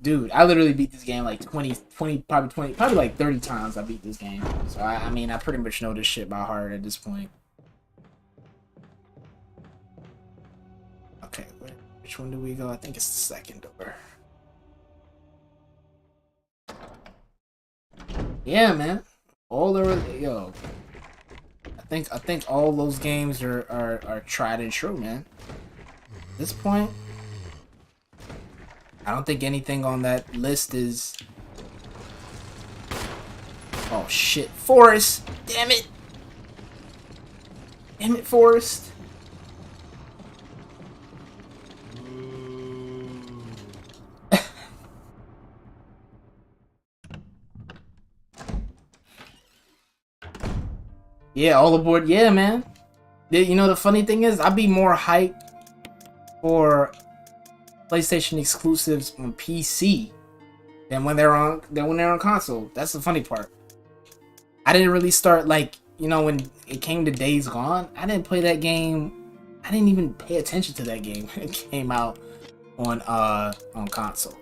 Dude, I literally beat this game like 20, probably like 30 times I beat this game. So, I mean, I pretty much know this shit by heart at this point. Okay, which one do we go? I think it's the second door. Yeah, man. All the yo. I think all those games are tried and true, man. At this point, I don't think anything on that list is. Oh shit, Forrest! Damn it! Damn it, Forrest! Yeah, all aboard. Yeah, man. You know, the funny thing is, I'd be more hyped for PlayStation exclusives on PC than when they're on console. That's the funny part. I didn't really start, like, you know, when it came to Days Gone, I didn't play that game. I didn't even pay attention to that game when it came out on console.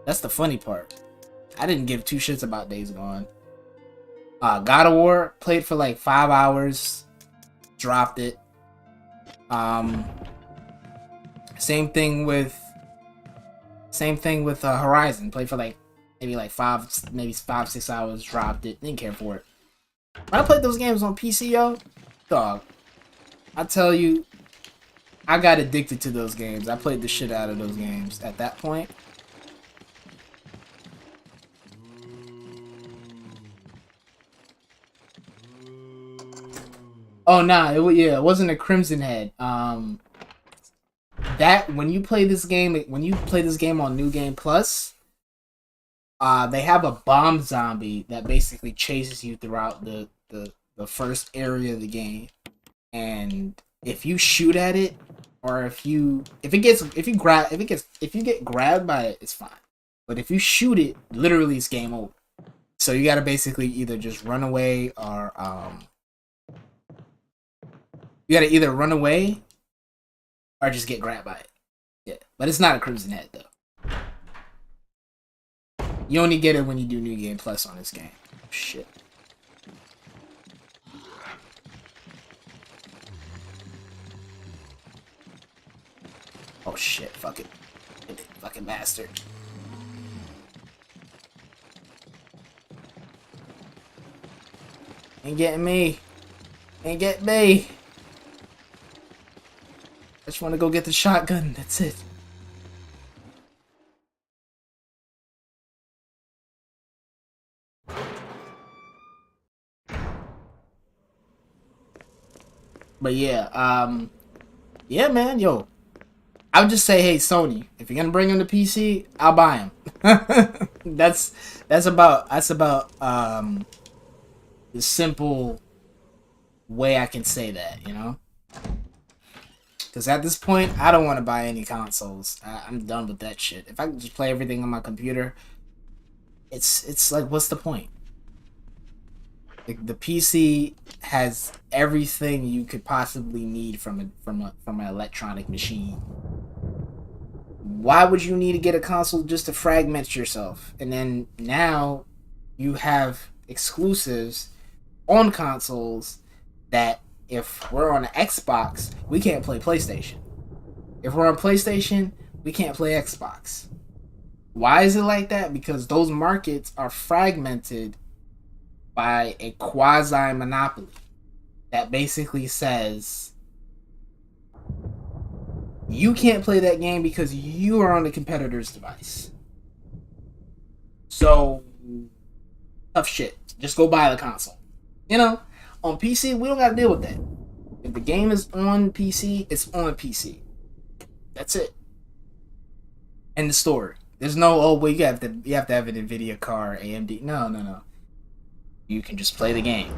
That's the funny part. I didn't give two shits about Days Gone. God of War, played for like 5 hours, dropped it. Same thing with Horizon, played for like maybe 5-6 hours, dropped it, didn't care for it. When I played those games on PC, yo, dog, I tell you, I got addicted to those games. I played the shit out of those games at that point. Oh nah, yeah, it wasn't a Crimson Head. That when you play this game, on New Game Plus, they have a bomb zombie that basically chases you throughout the first area of the game, and if you shoot at it, or if you get grabbed by it, it's fine. But if you shoot it, literally it's game over. So you gotta basically either just run away, or you gotta either run away or just get grabbed by it. Yeah, but it's not a Crimson Head though. You only get it when you do New Game Plus on this game. Shit. Oh shit, fuck it. Fucking bastard. Ain't getting me. Ain't getting me. I just want to go get the shotgun. That's it. But yeah, man, yo. I would just say, hey, Sony, if you're gonna bring him to PC, I'll buy him. that's about the simple way I can say that, you know? Because at this point, I don't want to buy any consoles. I'm done with that shit. If I can just play everything on my computer, it's like, what's the point? Like, the PC has everything you could possibly need from an electronic machine. Why would you need to get a console just to fragment yourself? And then now you have exclusives on consoles that if we're on an Xbox, we can't play PlayStation. If we're on PlayStation, we can't play Xbox. Why is it like that? Because those markets are fragmented by a quasi monopoly that basically says you can't play that game because you are on the competitor's device. So, tough shit. Just go buy the console. You know, on PC, we don't gotta deal with that. If the game is on PC, it's on PC. That's it. End the story. There's no, oh well, you have to have an Nvidia card, AMD. No. You can just play the game.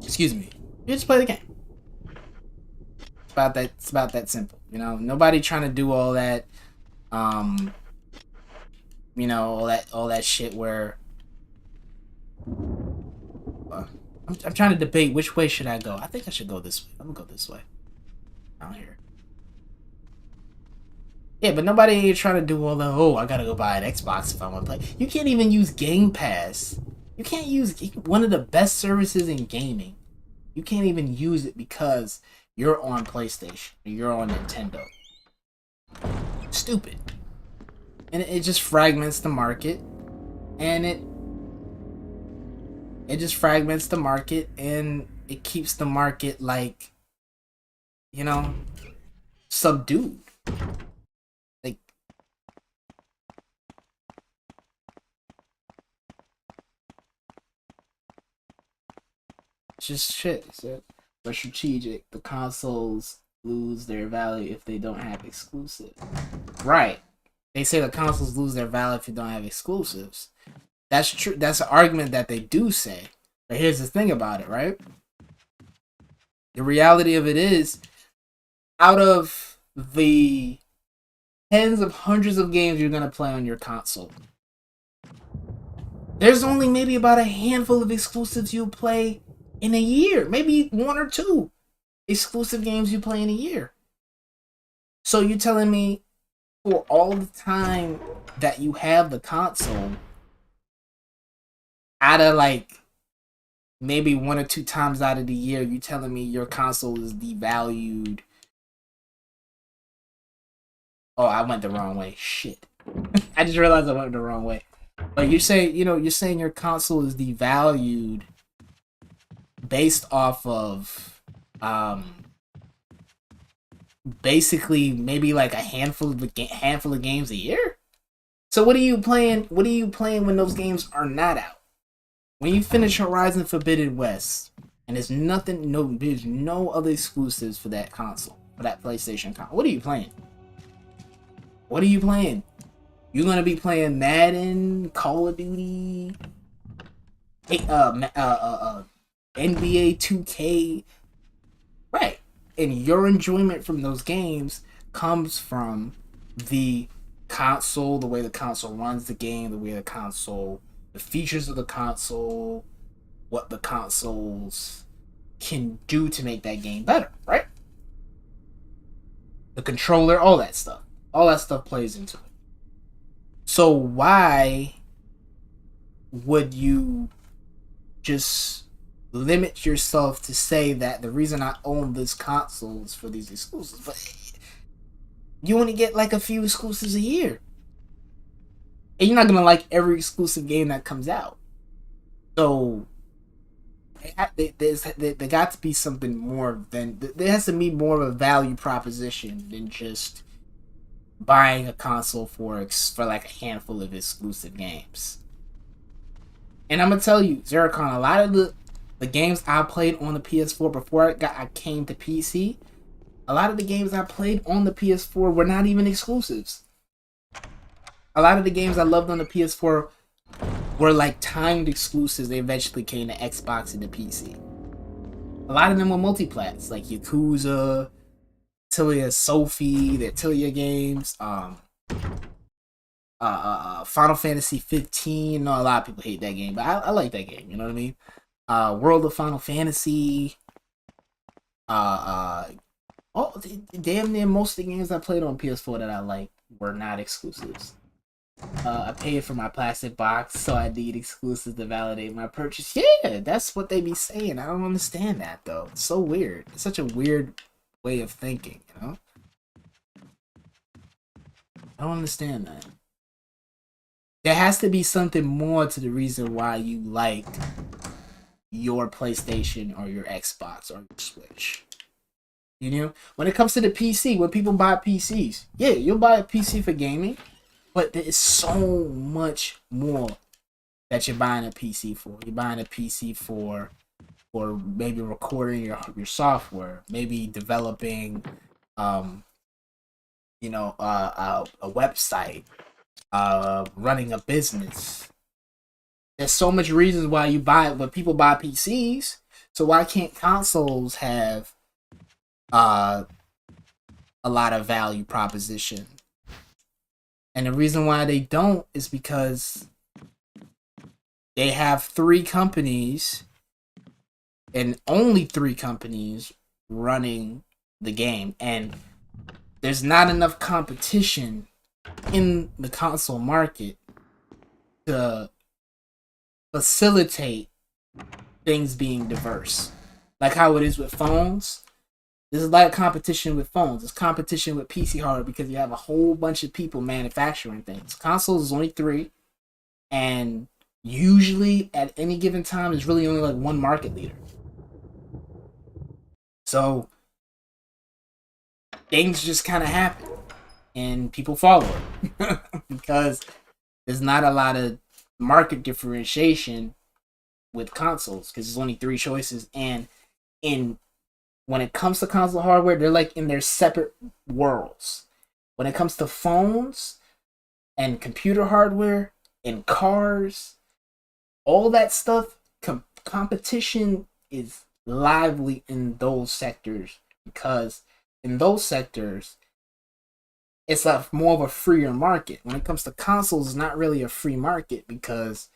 Excuse me. You just play the game. It's about that simple. You know, nobody trying to do all that. You know, all that shit where. I'm trying to debate which way should I go. I think I should go this way. I'm gonna go this way. Out here. Yeah, but nobody ain't trying to do all the, oh, I gotta go buy an Xbox if I want to play. You can't even use Game Pass. You can't use one of the best services in gaming. You can't even use it because you're on PlayStation or you're on Nintendo. Stupid. And it just fragments the market. And it just fragments the market, and it keeps the market, like, you know, subdued. Like, it's just shit. So, but strategic, the consoles lose their value if they don't have exclusives. Right. They say the consoles lose their value if you don't have exclusives. That's true. That's an argument that they do say. But here's the thing about it, right? The reality of it is, out of the tens of hundreds of games you're going to play on your console, there's only maybe about a handful of exclusives you'll play in a year. Maybe one or two exclusive games you play in a year. So you're telling me for all the time that you have the console, out of like maybe one or two times out of the year, you telling me your console is devalued? Oh, I went the wrong way. Shit. I just realized I went the wrong way. But you're saying your console is devalued based off of basically maybe like a handful of games a year. So what are you playing when those games are not out? when you finish Horizon Forbidden West, and there's no other exclusives for that console, for that PlayStation console. What are you playing? What are you playing? You're gonna be playing Madden, Call of Duty, NBA 2K, right? And your enjoyment from those games comes from the console, the way the console runs the game, the way the features of the console, what the consoles can do to make that game better, right? The controller, all that stuff. All that stuff plays into it. So why would you just limit yourself to say that the reason I own this console is for these exclusives? But you only get like a few exclusives a year. And you're not gonna like every exclusive game that comes out. So there got to be something more than, there has to be more of a value proposition than just buying a console for like a handful of exclusive games. And I'm gonna tell you, Zeracon, a lot of the games I played on the PS4 before I came to PC, a lot of the games I played on the PS4 were not even exclusives. A lot of the games I loved on the PS4 were like timed exclusives. They eventually came to Xbox and the PC. A lot of them were multiplats, like Yakuza, Atelier Sophie, the Atelier games, Final Fantasy 15. No, a lot of people hate that game, but I like that game. You know what I mean? World of Final Fantasy. Damn near most of the games I played on PS4 that I like were not exclusives. I paid for my plastic box, so I need exclusives to validate my purchase. Yeah, that's what they be saying. I don't understand that though. It's so weird. It's such a weird way of thinking, you know? I don't understand that. There has to be something more to the reason why you like your PlayStation or your Xbox or your Switch. You know? When it comes to the PC, when people buy PCs, yeah, you'll buy a PC for gaming, but there is so much more that you're buying a PC for. You're buying a PC for maybe recording your software, maybe developing a website, running a business. There's so much reasons why you buy it, but people buy PCs. So why can't consoles have a lot of value proposition? And the reason why they don't is because they have 3 companies and only 3 companies running the game, and there's not enough competition in the console market to facilitate things being diverse. Like how it is with phones. There's a lot of competition with phones. There's competition with PC hardware because you have a whole bunch of people manufacturing things. Consoles is only 3, and usually at any given time there's really only like one market leader. So things just kind of happen and people follow it because there's not a lot of market differentiation with consoles because there's only 3 choices, and when it comes to console hardware, they're like in their separate worlds. When it comes to phones and computer hardware and cars, all that stuff, competition is lively in those sectors because in those sectors, it's like more of a freer market. When it comes to consoles, it's not really a free market because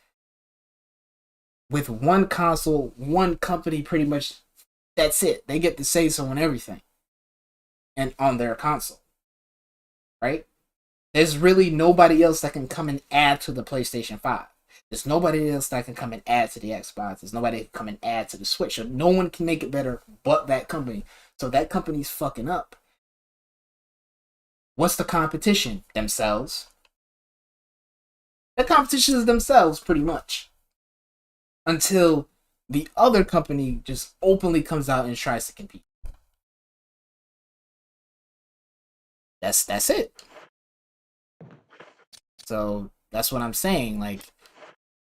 with one console, one company pretty much, that's it. They get to say so on everything and on their console, right? There's really nobody else that can come and add to the PlayStation 5. There's nobody else that can come and add to the Xbox. There's nobody that can come and add to the Switch. So no one can make it better but that company. So that company's fucking up. What's the competition? Themselves. The competition is themselves, pretty much. Until the other company just openly comes out and tries to compete. That's it. So that's what I'm saying. Like,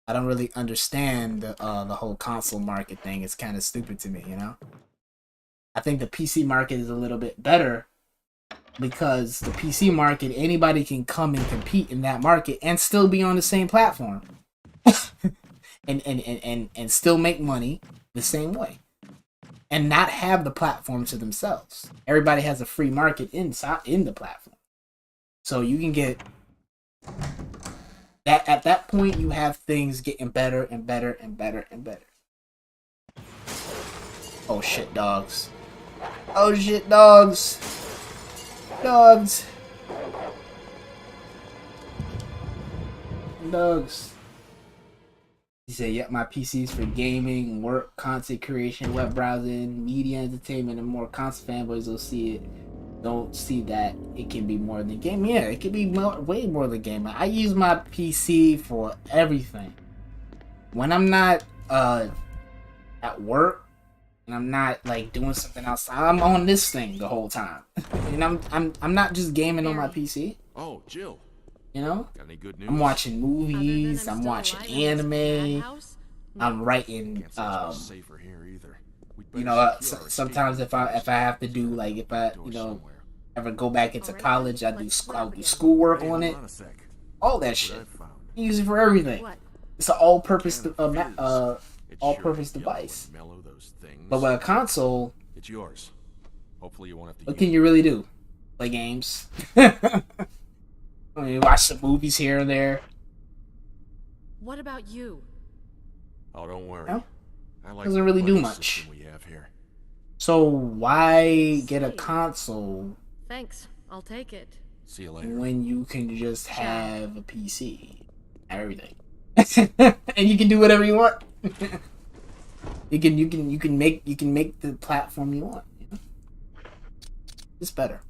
I don't really understand the whole console market thing. It's kind of stupid to me, you know. I think the PC market is a little bit better because the PC market, anybody can come and compete in that market and still be on the same platform and still make money the same way and not have the platform to themselves. Everybody has a free market inside in the platform, so you can get that. At that point, you have things getting better and better and better and better. Oh shit, dogs! Oh shit, dogs! Dogs! Dogs! He said, "Yep, my PC's for gaming, work, content creation, web browsing, media entertainment, and more." Console fanboys will see it. Don't see that it can be more than gaming. Yeah, it can be way more than gaming. I use my PC for everything. When I'm not at work and I'm not like doing something else, I'm on this thing the whole time. And I'm not just gaming on my PC. Oh, Jill. You know? Got any good news? I'm watching movies, I'm watching anime, I'm writing Safer here either. you know, sometimes if I have to do like if I ever go back into college, I'll do schoolwork on it. All that shit. You use it for everything. It's an all-purpose all-purpose device. But with a console, it's yours. Hopefully you won't have to. What can you really do? Play games. I mean, watch some movies here and there. What about you? Oh, don't worry. No? I like Doesn't really do much. we have here. So why get a console? Thanks, I'll take it. See you later. When you can just have a PC, everything, and you can do whatever you want. you can make the platform you want. You know? It's better.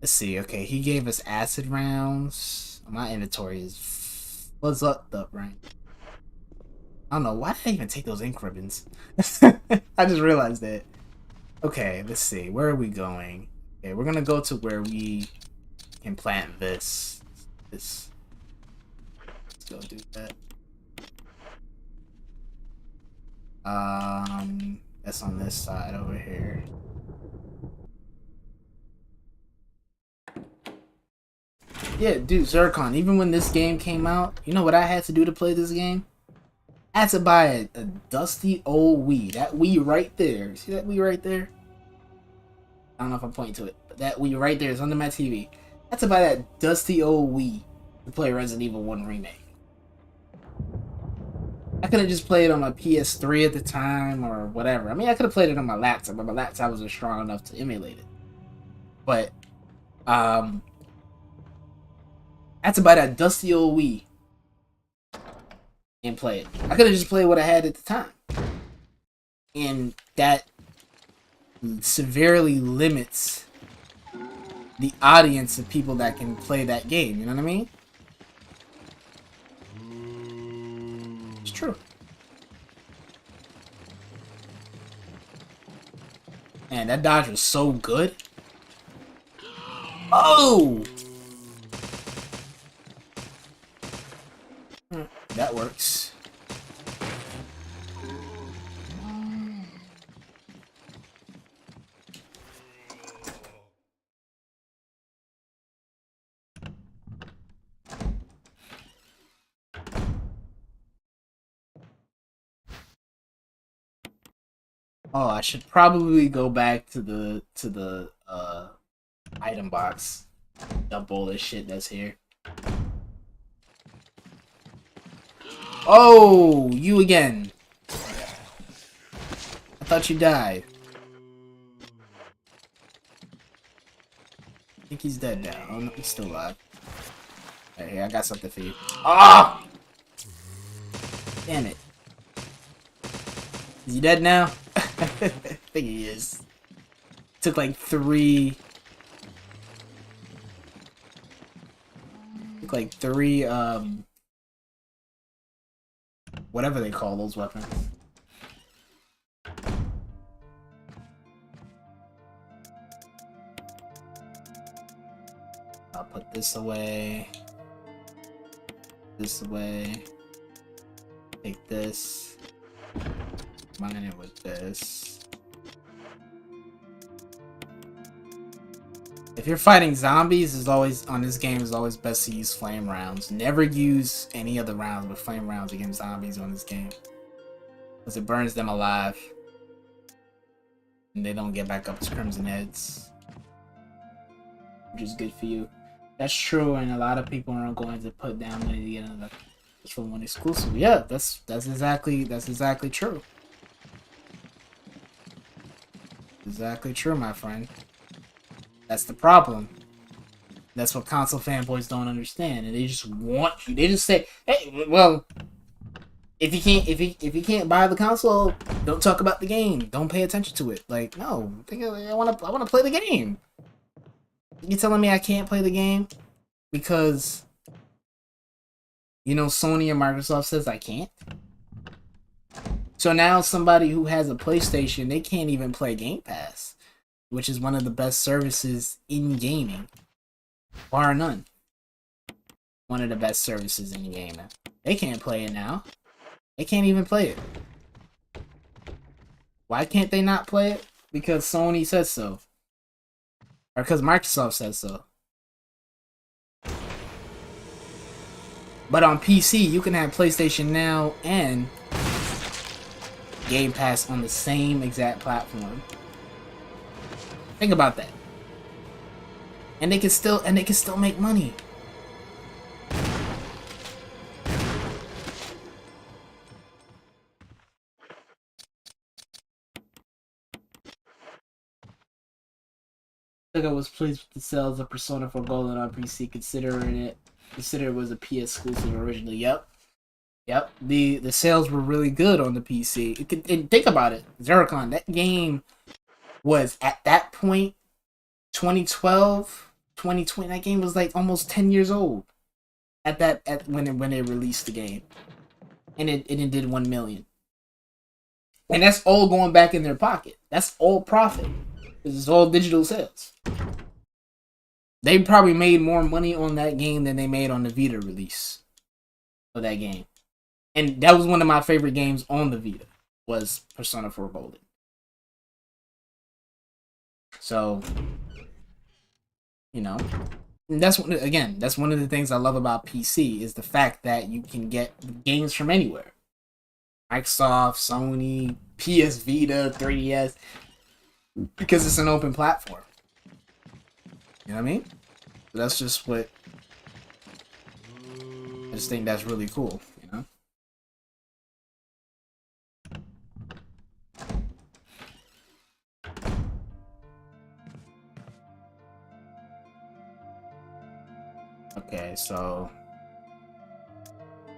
Let's see. Okay, he gave us acid rounds. My inventory is what's up, right? I don't know why did I even take those ink ribbons. I just realized that. Okay, let's see. Where are we going? Okay, we're gonna go to where we can plant this. Let's go do that. That's on this side over here. Yeah, dude, Zircon, even when this game came out, you know what I had to do to play this game? I had to buy a dusty old Wii. That Wii right there. See that Wii right there? I don't know if I'm pointing to it, but that Wii right there is under my TV. I had to buy that dusty old Wii to play Resident Evil 1 Remake. I could have just played on my PS3 at the time or whatever. I mean, I could have played it on my laptop, but my laptop wasn't strong enough to emulate it. But, I had to buy that dusty old Wii and play it. I could have just played what I had at the time. And that severely limits the audience of people that can play that game. You know what I mean? It's true. Man, that dodge was so good. Oh! That works. Oh, I should probably go back to the item box. Dump all this shit that's here. Oh, you again. I thought you died. I think he's dead now. Oh, no, he's still alive. Right here, I got something for you. Ah! Damn it. Is he dead now? I think he is. Took like three, whatever they call those weapons. I'll put this away. This away. Take this. Combine it with this. If you're fighting zombies, is always on this game is always best to use flame rounds. Never use any other rounds but flame rounds against zombies on this game, because it burns them alive, and they don't get back up as crimson heads, which is good for you. That's true, and a lot of people aren't going to put down money to get another for one exclusive. Yeah, that's exactly true. Exactly true, my friend. That's the problem. That's what console fanboys don't understand, and they just want you. They just say, "Hey, well, if you can't buy the console, don't talk about the game. Don't pay attention to it." Like, no, I want to play the game. You telling me I can't play the game because Sony and Microsoft says I can't? So now somebody who has a PlayStation, they can't even play Game Pass, which is one of the best services in gaming, bar none. One of the best services in gaming. They can't play it now. They can't even play it. Why can't they not play it? Because Sony says so. Or because Microsoft says so. But on PC, you can have PlayStation Now and Game Pass on the same exact platform. Think about that. And they can still make money. I was pleased with the sales of Persona 4 Golden on PC, considering it was a PS exclusive originally. Yep. The sales were really good on the PC. And think about it, Zerocon, that game was at that point 2012, 2020. That game was like almost 10 years old when they released the game, and it did 1 million. And that's all going back in their pocket. That's all profit. This is all digital sales. They probably made more money on that game than they made on the Vita release of that game. And that was one of my favorite games on the Vita, was Persona 4 Golden. So, that's one of the things I love about PC is the fact that you can get games from anywhere. Microsoft, Sony, PS Vita, 3DS. Because it's an open platform. You know what I mean? So that's just what I just think that's really cool, Okay, so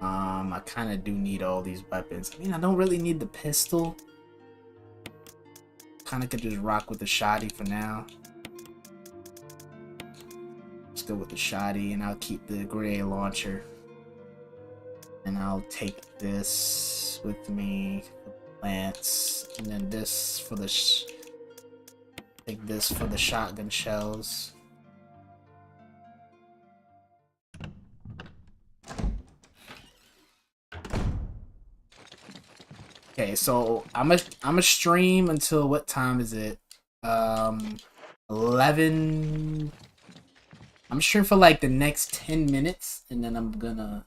I kind of do need all these weapons. I mean, I don't really need the pistol. Kind of could just rock with the shotty for now. Let's go with the shotty, and I'll keep the grenade launcher. And I'll take this with me for the lance, and then this for the take this for the shotgun shells. Okay, so I'm a stream until what time is it? 11. I'm sure for like the next 10 minutes, and then I'm gonna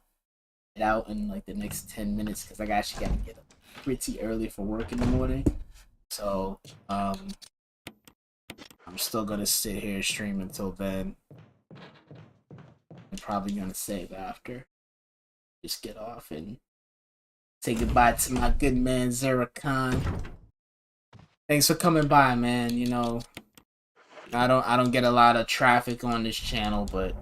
get out in like the next 10 minutes because I actually gotta get up pretty early for work in the morning. So I'm still gonna sit here stream until then. I'm probably gonna save after. Just get off and say goodbye to my good man Zerocon. Thanks for coming by, man. I don't get a lot of traffic on this channel, but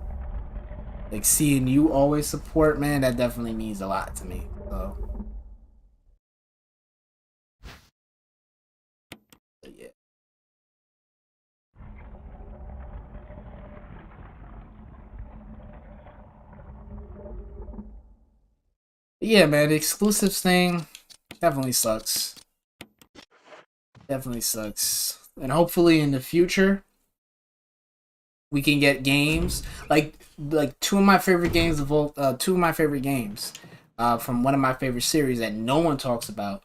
like seeing you always support, man, that definitely means a lot to me. So but yeah. Yeah, man, the exclusives thing definitely sucks. Definitely sucks. And hopefully in the future we can get games like two of my favorite games from one of my favorite series that no one talks about,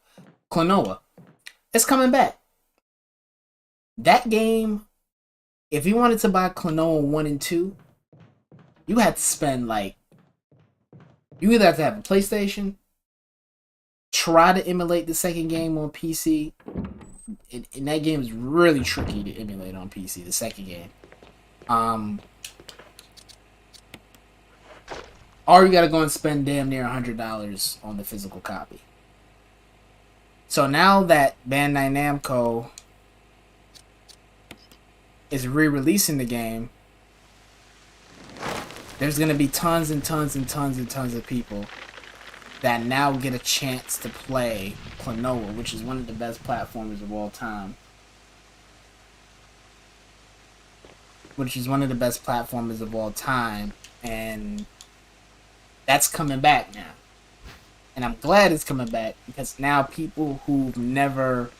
Klonoa. It's coming back. That game, if you wanted to buy Klonoa 1 and 2, you had to spend like, you either have to have a PlayStation, try to emulate the second game on PC, and that game is really tricky to emulate on PC, the second game. Or you gotta go and spend damn near $100 on the physical copy. So now that Bandai Namco is re-releasing the game, there's gonna be tons and tons and tons and tons of people that now get a chance to play Klonoa, which is one of the best platformers of all time. And that's coming back now. And I'm glad it's coming back, because now people who've never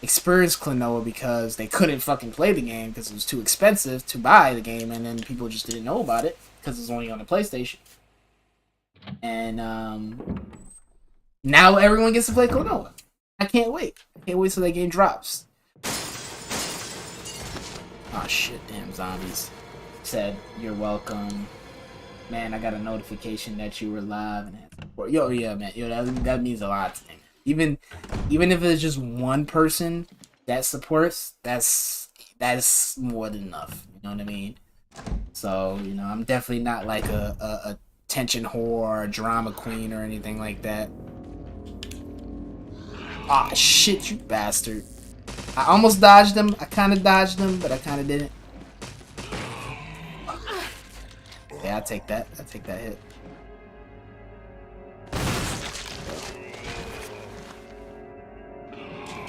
experienced Klonoa because they couldn't fucking play the game because it was too expensive to buy the game, and then people just didn't know about it because it's only on the PlayStation. And now everyone gets to play Klonoa. I can't wait. I can't wait till that game drops. Oh shit, damn zombies. Said, you're welcome. Man, I got a notification that you were live. And yo, yeah, man. Yo, that means a lot to me. Even if it's just one person that supports, that's more than enough. You know what I mean? So, you know, I'm definitely not like a attention whore or a drama queen or anything like that. Ah, shit, you bastard. I almost dodged him. I kind of dodged him, but I kind of didn't. Yeah, I'll take that. I'll take that hit.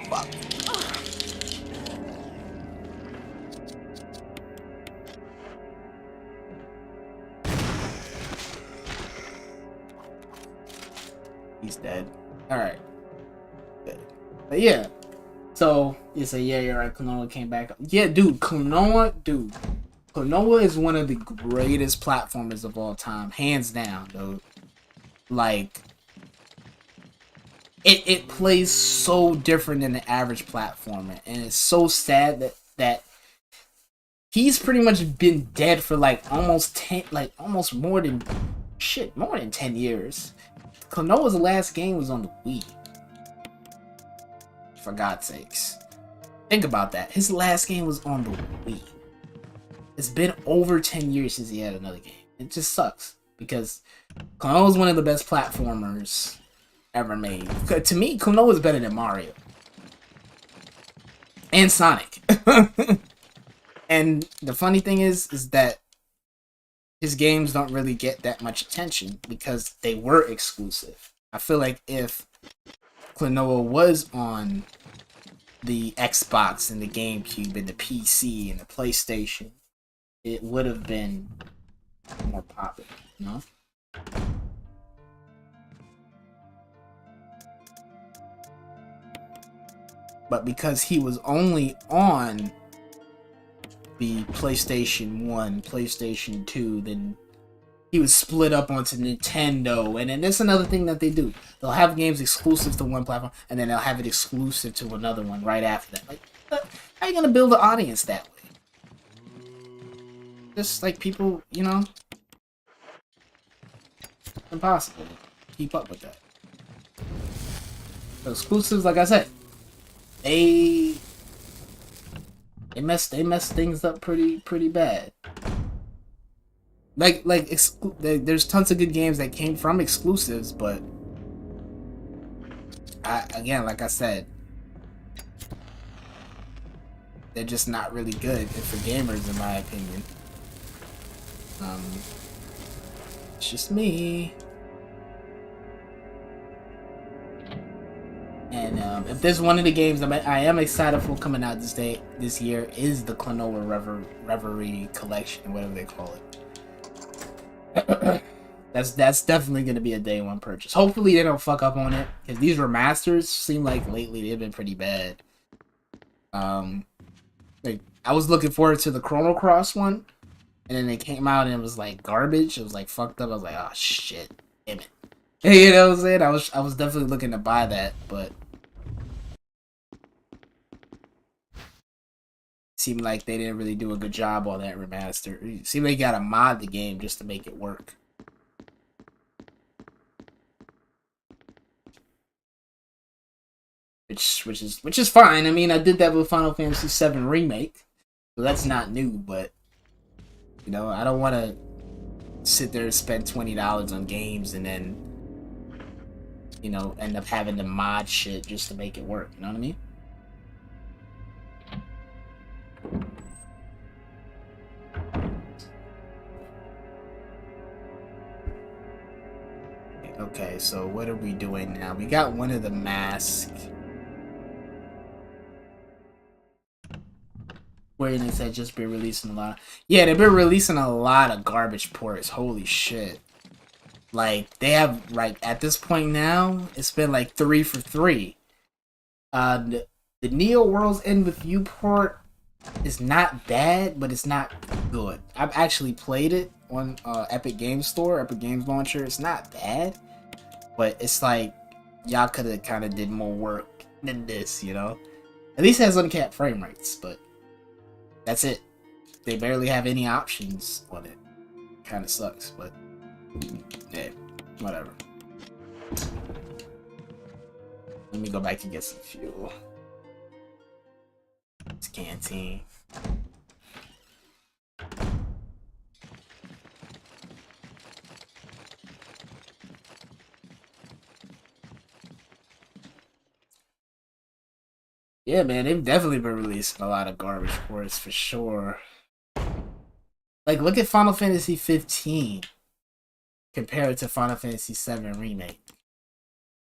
Fuck. He's dead. Alright. But yeah. So, you say, yeah, you're right, Klonoa came back. Yeah, dude, Klonoa is one of the greatest platformers of all time. Hands down, dude. Like, it plays so different than the average platformer. And it's so sad that he's pretty much been dead for like almost more than 10 years. Klonoa's last game was on the Wii. For God's sakes. Think about that. His last game was on the Wii. It's been over 10 years since he had another game. It just sucks. Because Klonoa is one of the best platformers ever made. To me, Klonoa is better than Mario. And Sonic. And the funny thing is that his games don't really get that much attention because they were exclusive. I feel like if Klonoa was on the Xbox and the GameCube and the PC and the PlayStation, it would have been more popular, you know? But because he was only on the PlayStation 1, PlayStation 2, then he was split up onto Nintendo, and then that's another thing that they do. They'll have games exclusive to one platform, and then they'll have it exclusive to another one right after that. Like, how are you gonna build an audience that way? Just like people, you know, impossible to keep up with that. So exclusives, like I said, they mess things up pretty bad. There's tons of good games that came from exclusives, but like I said, they're just not really good for gamers, in my opinion. It's just me. And if there's one of the games I am excited for coming out this year is the Klonoa Reverie Collection, whatever they call it. That's definitely gonna be a day one purchase. Hopefully they don't fuck up on it, because these remasters seem like lately they've been pretty bad. Like, I was looking forward to the Chrono Cross one, and then it came out and it was like garbage. It was like fucked up. I was like, oh shit, damn it. Hey, you know what I'm saying? I was definitely looking to buy that, but seemed like they didn't really do a good job on that remaster. It seemed like you gotta mod the game just to make it work. Which is fine. I mean, I did that with Final Fantasy VII Remake, so that's not new. But you know, I don't want to sit there and spend $20 on games and then end up having to mod shit just to make it work. You know what I mean? Okay, so what are we doing now? We got one of the masks. Where they said just been releasing a lot. Yeah, they've been releasing a lot of garbage ports. Holy shit. Like, they have, like, at this point now, it's been like 3 for 3. The Neo World's End With You port is not bad, but it's not good. I've actually played it on Epic Games Store, Epic Games Launcher. It's not bad, but it's like, y'all could have kind of did more work than this, you know? At least it has uncapped frame rates, but that's it. They barely have any options on it. Kind of sucks, but yeah, whatever. Let me go back and get some fuel. It's canteen. Yeah, man, they've definitely been releasing a lot of garbage ports for sure. Like, look at Final Fantasy 15 compared to Final Fantasy 7 Remake.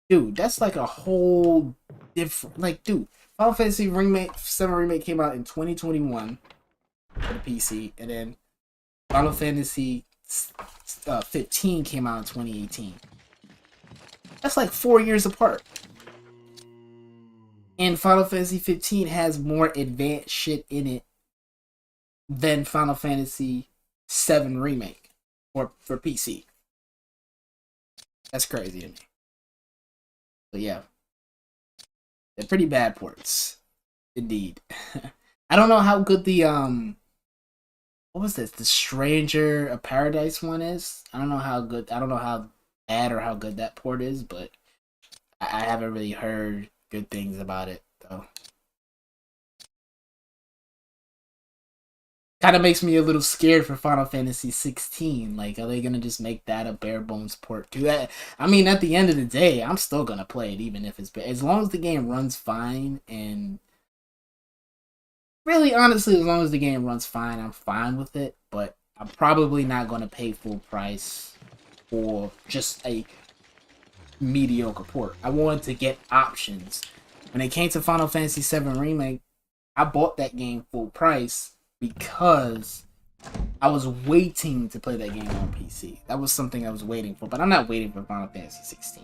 Dude, that's like a whole different... Like, dude, Final Fantasy 7 Remake came out in 2021 for the PC, and then Final Fantasy 15 came out in 2018. That's like 4 years apart. And Final Fantasy 15 has more advanced shit in it than Final Fantasy 7 Remake for PC. That's crazy to me. But yeah. They're pretty bad ports. Indeed. I don't know how good the what was this? The Stranger of Paradise one is? I don't know how bad or how good that port is, but I haven't really heard good things about it, though. Kind of makes me a little scared for Final Fantasy 16. Like, are they gonna just make that a bare bones port too? I mean, at the end of the day, I'm still gonna play it, even if it's bad. As long as the game runs fine, and really, honestly, as long as the game runs fine, I'm fine with it. But I'm probably not gonna pay full price for just a mediocre port. I wanted to get options. When it came to Final Fantasy VII Remake, I bought that game full price because I was waiting to play that game on PC. That was something I was waiting for, but I'm not waiting for Final Fantasy 16.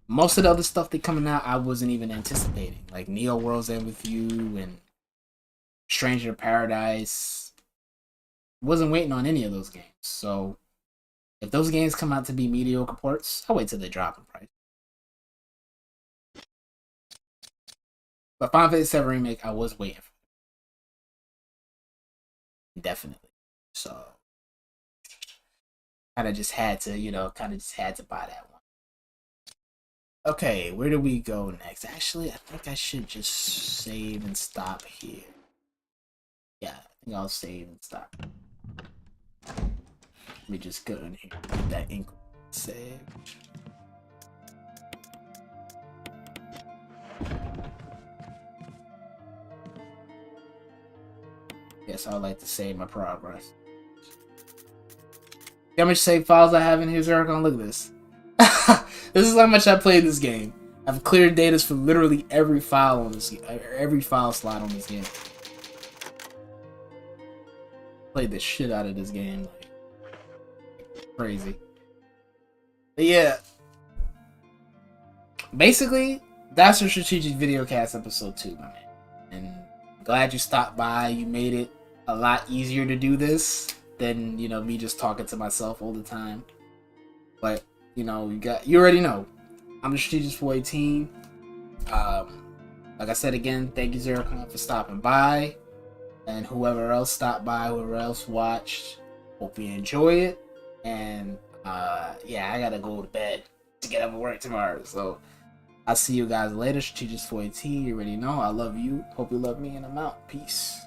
Most of the other stuff that coming out, I wasn't even anticipating, like Neo World's End With You and Stranger of Paradise. Wasn't waiting on any of those games, so if those games come out to be mediocre ports, I'll wait till they drop in price. But Final Fantasy VII Remake, I was waiting for. Definitely. So, kind of just had to buy that one. Okay, where do we go next? Actually, I think I should just save and stop here. Yeah, I think I'll save and stop. Let me just go in here and get that ink saved. Yes, I would like to save my progress. See how much save files I have in here, Zeracon? Look at this. This is how much I played this game. I've cleared data for literally every file on this, every file slot on this game. Played the shit out of this game, like crazy. But yeah, basically, that's your strategic video cast episode 2, my man. And I'm glad you stopped by. You made it a lot easier to do this than me just talking to myself all the time. But you already know. I'm the Strategist 418. Like I said again, thank you Zeracon for stopping by, and whoever else stopped by, whoever else watched. Hope you enjoy it. And yeah, I gotta go to bed to get up and work tomorrow. So I'll see you guys later. Strategist 418. You already know. I love you. Hope you love me, and I'm out. Peace.